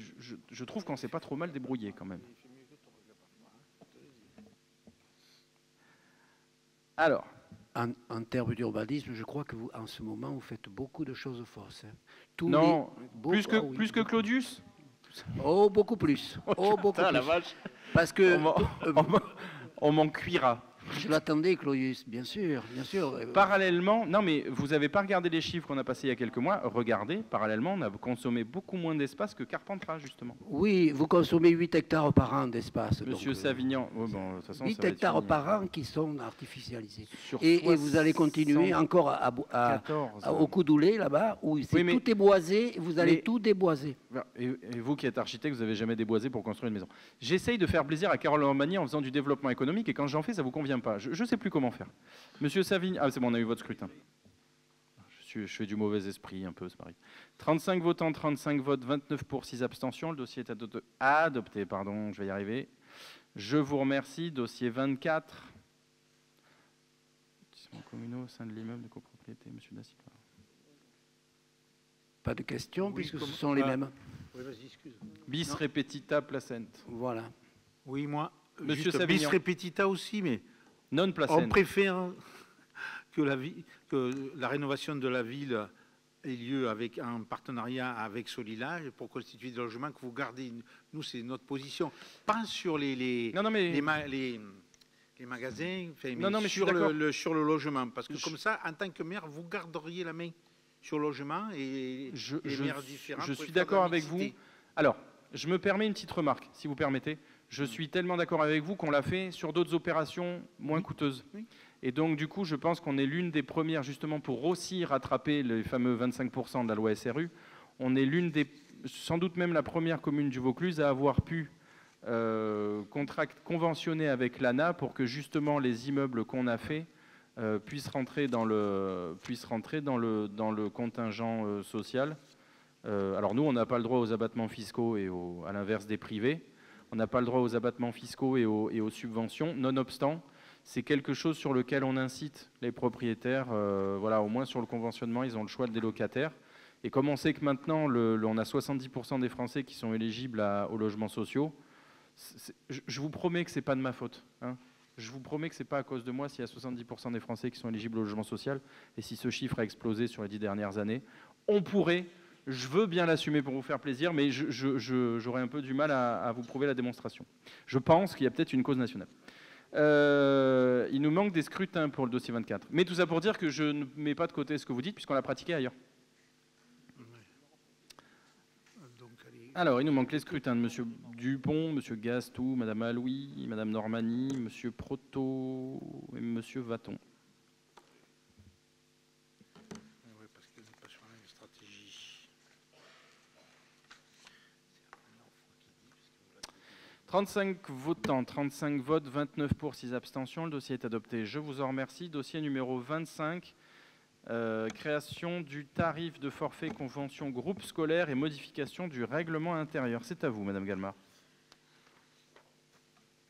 je trouve qu'on ne s'est pas trop mal débrouillé quand même. Alors, en termes d'urbanisme, je crois que vous, en ce moment, vous faites beaucoup de choses fausses. Hein. Non, plus que Claudius. Oh, beaucoup plus. Oh, beaucoup putain, plus. la vache. Parce que on m'en cuira. Je l'attendais, Claudius, bien sûr, bien sûr. Parallèlement, non mais vous n'avez pas regardé les chiffres qu'on a passés il y a quelques mois. Regardez, parallèlement, on a consommé beaucoup moins d'espace que Carpentras, justement. Oui, vous consommez 8 hectares par an d'espace. Monsieur Savignan, bon, de toute façon, 8 hectares par an qui sont artificialisés. Sur Et vous allez continuer encore au Coudoulet, là-bas, où tout est boisé, vous allez tout déboiser. Et vous qui êtes architecte, vous n'avez jamais déboisé pour construire une maison. J'essaye de faire plaisir à Carole Lambani en faisant du développement économique, et quand j'en fais, ça vous convient pas. Je ne sais plus comment faire. Monsieur Savigny, ah c'est bon, on a eu votre scrutin. Je fais du mauvais esprit un peu, c'est pareil. 35 votants, 35 votes, 29 pour, 6 abstentions. Le dossier est adopté, pardon, je vais y arriver. Je vous remercie. Dossier 24. Communaux au sein de l'immeuble de copropriété, monsieur Dacier. Pas de questions, puisque ce sont les mêmes. Oui, vas-y, excuse. Bis repetita placente. Voilà. Oui, moi, monsieur Savignan. Bis repetita aussi, mais non placente. on préfère que la rénovation de la ville ait lieu avec un partenariat avec Solilage pour constituer des logements que vous gardez. Nous, c'est notre position. Pas sur les magasins, mais sur le logement. Parce que comme ça, en tant que maire, vous garderiez la main sur le logement et les maires différents. Je suis d'accord avec vous. Alors, je me permets une petite remarque, si vous permettez. Je suis tellement d'accord avec vous qu'on l'a fait sur d'autres opérations moins coûteuses. Oui. Et donc, du coup, je pense qu'on est l'une des premières, justement, pour aussi rattraper les fameux 25% de la loi SRU. On est l'une des, sans doute même la première commune du Vaucluse à avoir pu conventionner avec l'ANA pour que, justement, les immeubles qu'on a faits puissent rentrer dans le contingent social. Alors, nous, on n'a pas le droit aux abattements fiscaux et à l'inverse des privés. On n'a pas le droit aux abattements fiscaux et aux subventions. Nonobstant, c'est quelque chose sur lequel on incite les propriétaires. Voilà, au moins sur le conventionnement, ils ont le choix des locataires. Et comme on sait que maintenant, on a 70% des Français qui sont éligibles aux logements sociaux, je vous promets que ce n'est pas de ma faute. Hein. Je vous promets que ce n'est pas à cause de moi s'il y a 70% des Français qui sont éligibles au logement social. Et si ce chiffre a explosé sur les 10 dernières années, on pourrait... Je veux bien l'assumer pour vous faire plaisir, mais j'aurais un peu du mal à vous prouver la démonstration. Je pense qu'il y a peut-être une cause nationale. Il nous manque des scrutins pour le dossier 24. Mais tout ça pour dire que je ne mets pas de côté ce que vous dites, puisqu'on l'a pratiqué ailleurs. Alors, il nous manque les scrutins de M. Dupont, M. Gastou, Mme Alouis, Mme Normani, M. Proto et M. Vaton. 35 votants, 35 votes, 29 pour, 6 abstentions. Le dossier est adopté. Je vous en remercie. Dossier numéro 25, création du tarif de forfait convention groupe scolaire et modification du règlement intérieur. C'est à vous, Madame Galmard.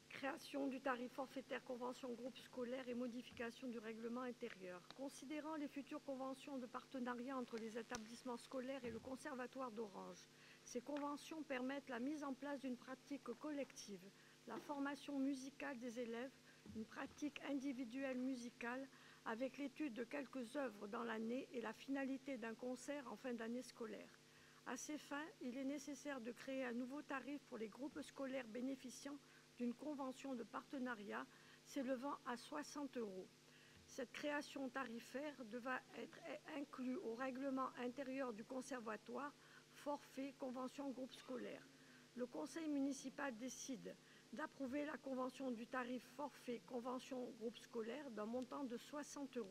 Création du tarif forfaitaire convention groupe scolaire et modification du règlement intérieur. Considérant les futures conventions de partenariat entre les établissements scolaires et le Conservatoire d'Orange, ces conventions permettent la mise en place d'une pratique collective, la formation musicale des élèves, une pratique individuelle musicale avec l'étude de quelques œuvres dans l'année et la finalité d'un concert en fin d'année scolaire. À ces fins, il est nécessaire de créer un nouveau tarif pour les groupes scolaires bénéficiant d'une convention de partenariat s'élevant à 60 €. Cette création tarifaire devra être inclue au règlement intérieur du Conservatoire, forfait, convention groupe scolaire. Le conseil municipal décide d'approuver la convention du tarif forfait convention groupe scolaire d'un montant de 60 €,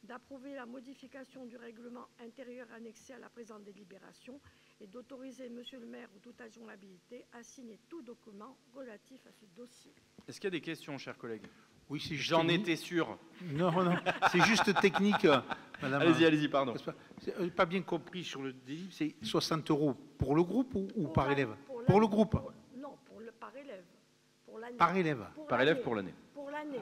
d'approuver la modification du règlement intérieur annexé à la présente délibération et d'autoriser Monsieur le maire ou tout agent habilité à signer tout document relatif à ce dossier. Est-ce qu'il y a des questions, chers collègues? Oui, c'est juste. J'en étais sûr. Non, c'est juste technique, madame. Allez-y, pardon. Pas bien compris sur le délire, c'est 60 € pour le groupe ou par élève? Pour le groupe. Non, par élève. Pour l'année. Par élève. Par élève pour l'année. Pour l'année.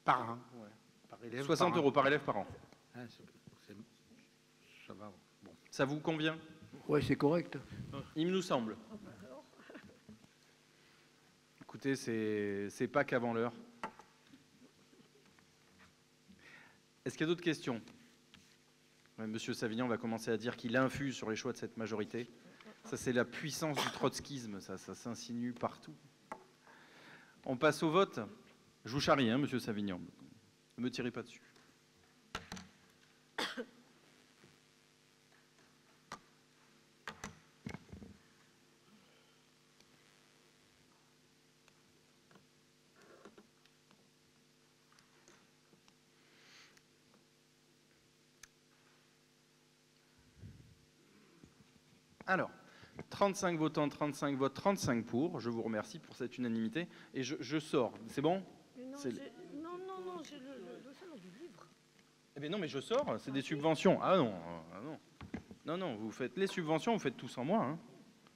Par an. Ouais. Par élève, 60 par euros an. par élève par an. Ah, ça va. Bon. Ça vous convient? Oui, c'est correct. Il nous semble. Écoutez, c'est pas qu'avant l'heure. Est-ce qu'il y a d'autres questions? Monsieur Savignan va commencer à dire qu'il infuse sur les choix de cette majorité. Ça, c'est la puissance du trotskisme, ça s'insinue partout. On passe au vote. Je vous charrie, hein, monsieur Savignan. Ne me tirez pas dessus. Alors, 35 votants, 35 votes, 35 pour. Je vous remercie pour cette unanimité. Et je sors. C'est bon? Non, j'ai le salon du livre. Eh bien non, mais je sors. C'est des subventions. Ah non, non. Non, non, vous faites les subventions, vous faites tout sans moi. Hein.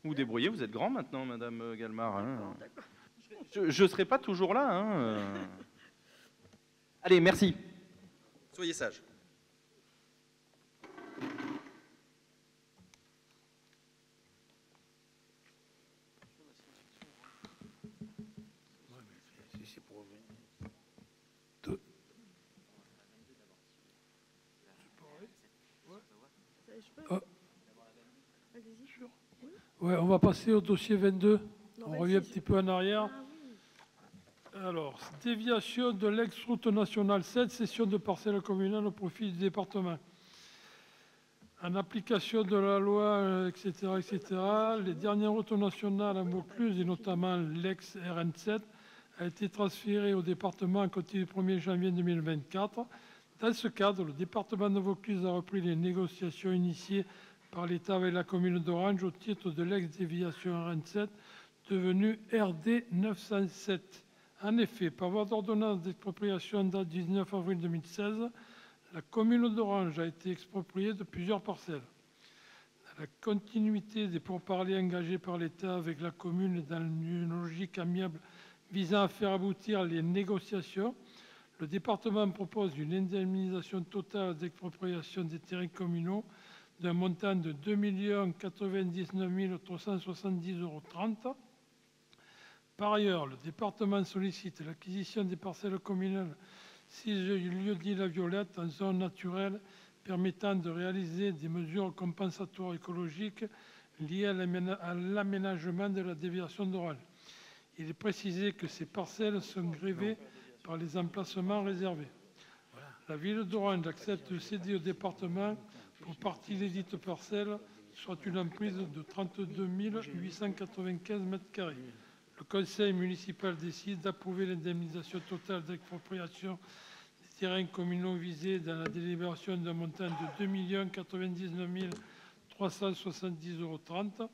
Vous débrouillez, vous êtes grand maintenant, Madame Galmar. Hein. Je ne serai pas toujours là. Hein. Allez, merci. Soyez sages. Ouais, on va passer au dossier 22. On revient un petit peu en arrière. Alors, déviation de l'ex-route nationale 7, cession de parcelles communales au profit du département. En application de la loi, etc., les dernières routes nationales en Vaucluse, et notamment l'ex-RN7, a été transférée au département à compter du 1er janvier 2024. Dans ce cadre, le département de Vaucluse a repris les négociations initiées par l'État avec la commune d'Orange au titre de l'ex-déviation RN7 devenue RD 907. En effet, par voie d'ordonnance d'expropriation en date du 19 avril 2016, la commune d'Orange a été expropriée de plusieurs parcelles. Dans la continuité des pourparlers engagés par l'État avec la commune et dans une logique amiable visant à faire aboutir les négociations, le département propose une indemnisation totale d'expropriation des terrains communaux d'un montant de 2 099 370,30 €. Par ailleurs, le département sollicite l'acquisition des parcelles communales 6 lieux-dits La Violette en zone naturelle permettant de réaliser des mesures compensatoires écologiques liées à l'aménagement de la déviation d'Orange. Il est précisé que ces parcelles sont grevées par les emplacements réservés. La ville d'Orange accepte de céder au département pour partie des dites parcelles, soit une emprise de 32 895 m². Le conseil municipal décide d'approuver l'indemnisation totale d'expropriation des terrains communaux visés dans la délibération d'un montant de 2 099 370,30 €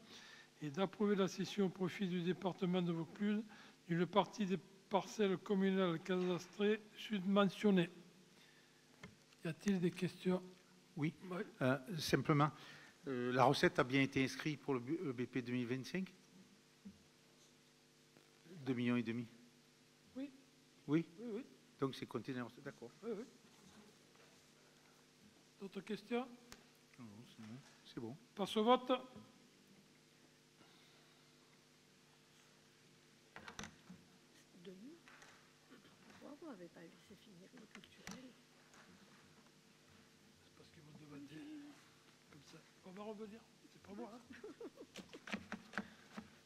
et d'approuver la cession au profit du département de Vaucluse d'une partie des parcelles communales cadastrées sud-mentionnées. Y a-t-il des questions? Oui, simplement, la recette a bien été inscrite pour le BP 2025 ? 2,5 millions. Oui. Oui. Oui. Donc c'est compté dans la recette, d'accord. Oui. D'autres questions? Non, c'est bon. Passe au vote. Pourquoi vous n'avez pas laissé finir le culturel? C'est parce qu'ils vont demander comme ça. On va revenir. C'est pas moi. Hein.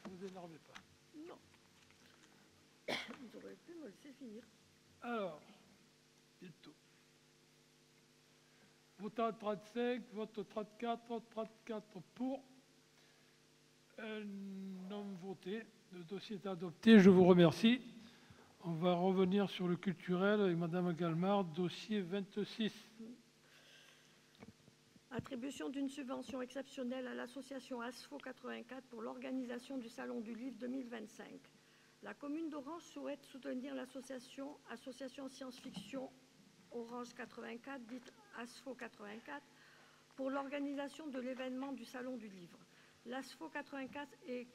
Ne vous énervez pas. Non. Vous auriez pu me laisser finir. Alors, bientôt. Votant 35, vote 34 pour, un non voté. Le dossier est adopté, je vous remercie. On va revenir sur le culturel avec Madame Galmar, dossier 26. Attribution d'une subvention exceptionnelle à l'association ASFO 84 pour l'organisation du Salon du Livre 2025. La commune d'Orange souhaite soutenir l'association Science-Fiction Orange 84, dite ASFO 84, pour l'organisation de l'événement du Salon du Livre. L'ASFO 84 est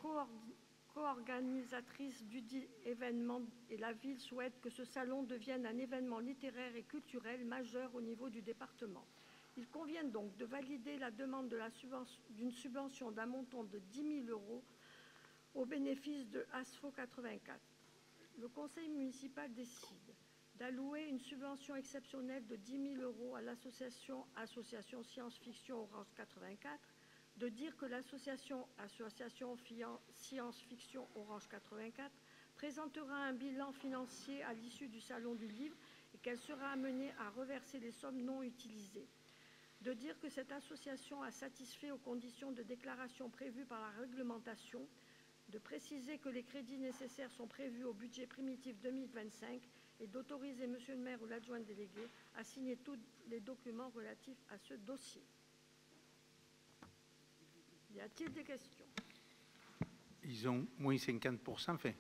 co-organisatrice du dit événement et la ville souhaite que ce salon devienne un événement littéraire et culturel majeur au niveau du département. Il convient donc de valider la demande d'une subvention d'un montant de 10 000 € au bénéfice de ASFO 84. Le conseil municipal décide d'allouer une subvention exceptionnelle de 10 000 € à l'association Science-Fiction Orange 84, de dire que l'association Science-Fiction Orange 84 présentera un bilan financier à l'issue du Salon du Livre et qu'elle sera amenée à reverser les sommes non utilisées. De dire que cette association a satisfait aux conditions de déclaration prévues par la réglementation, de préciser que les crédits nécessaires sont prévus au budget primitif 2025 et d'autoriser Monsieur le maire ou l'adjoint délégué à signer tous les documents relatifs à ce dossier. Y a-t-il des questions? Ils ont moins 50%, enfin,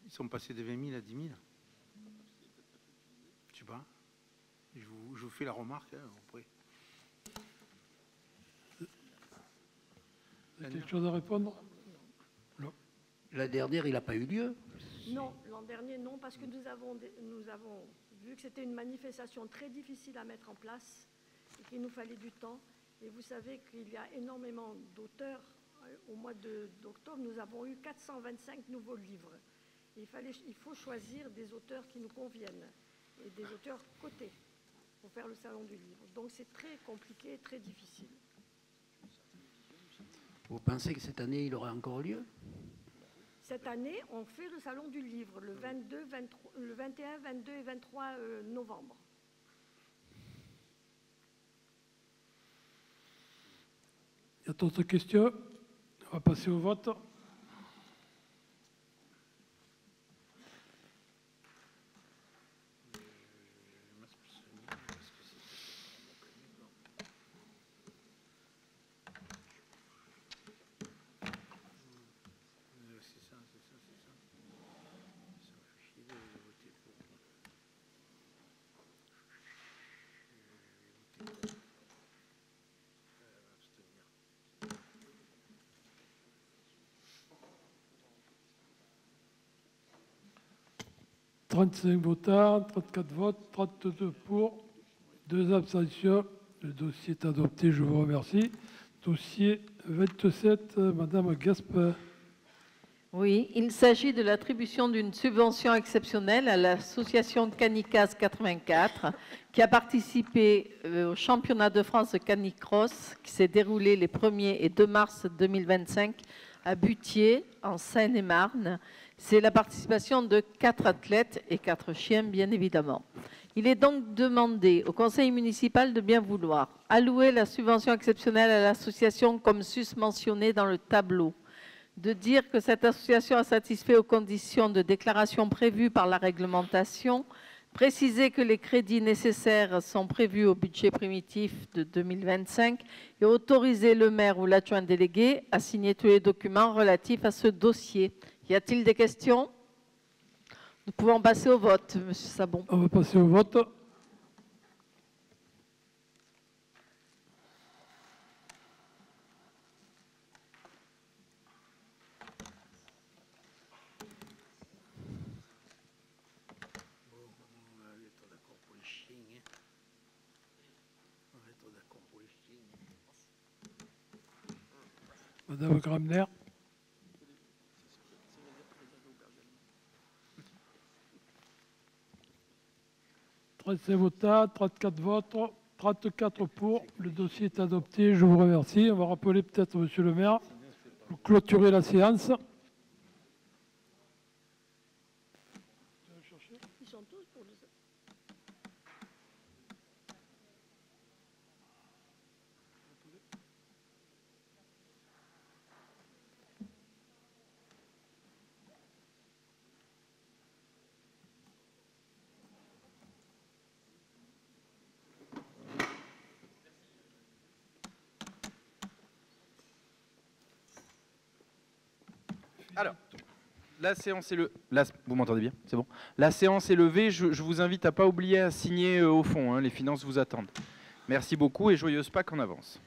ils sont passés de 20 000 à 10 000. Je sais pas. Je vous fais la remarque après. Vous avez quelque chose à répondre? Non. La dernière, il n'a pas eu lieu? Non, l'an dernier, non, parce que nous avons vu que c'était une manifestation très difficile à mettre en place et qu'il nous fallait du temps. Et vous savez qu'il y a énormément d'auteurs. Au mois d'octobre, nous avons eu 425 nouveaux livres. Et il faut choisir des auteurs qui nous conviennent et des auteurs cotés pour faire le salon du livre. Donc c'est très compliqué, très difficile. Vous pensez que cette année, il aura encore lieu? Cette année, on fait le salon du livre le 21, 22 et 23 novembre. Il y a d'autres questions? On va passer au vote. « 35 votants, 34 votes, 32 pour, 2 abstentions. Le dossier est adopté, je vous remercie. Dossier 27, Madame Gaspard. Oui, il s'agit de l'attribution d'une subvention exceptionnelle à l'association Canicas 84 qui a participé au championnat de France de canicross qui s'est déroulé les 1er et 2 mars 2025 à Butier, en Seine-et-Marne. C'est la participation de 4 athlètes et 4 chiens, bien évidemment. Il est donc demandé au conseil municipal de bien vouloir allouer la subvention exceptionnelle à l'association comme susmentionné dans le tableau, de dire que cette association a satisfait aux conditions de déclaration prévues par la réglementation, préciser que les crédits nécessaires sont prévus au budget primitif de 2025 et autoriser le maire ou l'adjoint délégué à signer tous les documents relatifs à ce dossier. Y a-t-il des questions? Nous pouvons passer au vote, Monsieur Sabon. On va passer au vote. Madame Gramner. « 35 votants, 34 votes, 34 pour. Le dossier est adopté. Je vous remercie. On va rappeler peut-être, Monsieur le maire, pour clôturer la séance. Ils sont tous pour les... Alors, la séance est vous m'entendez bien? C'est bon. La séance est levée. Je vous invite à ne pas oublier à signer au fond. Hein, les finances vous attendent. Merci beaucoup et joyeuse Pâques en avance.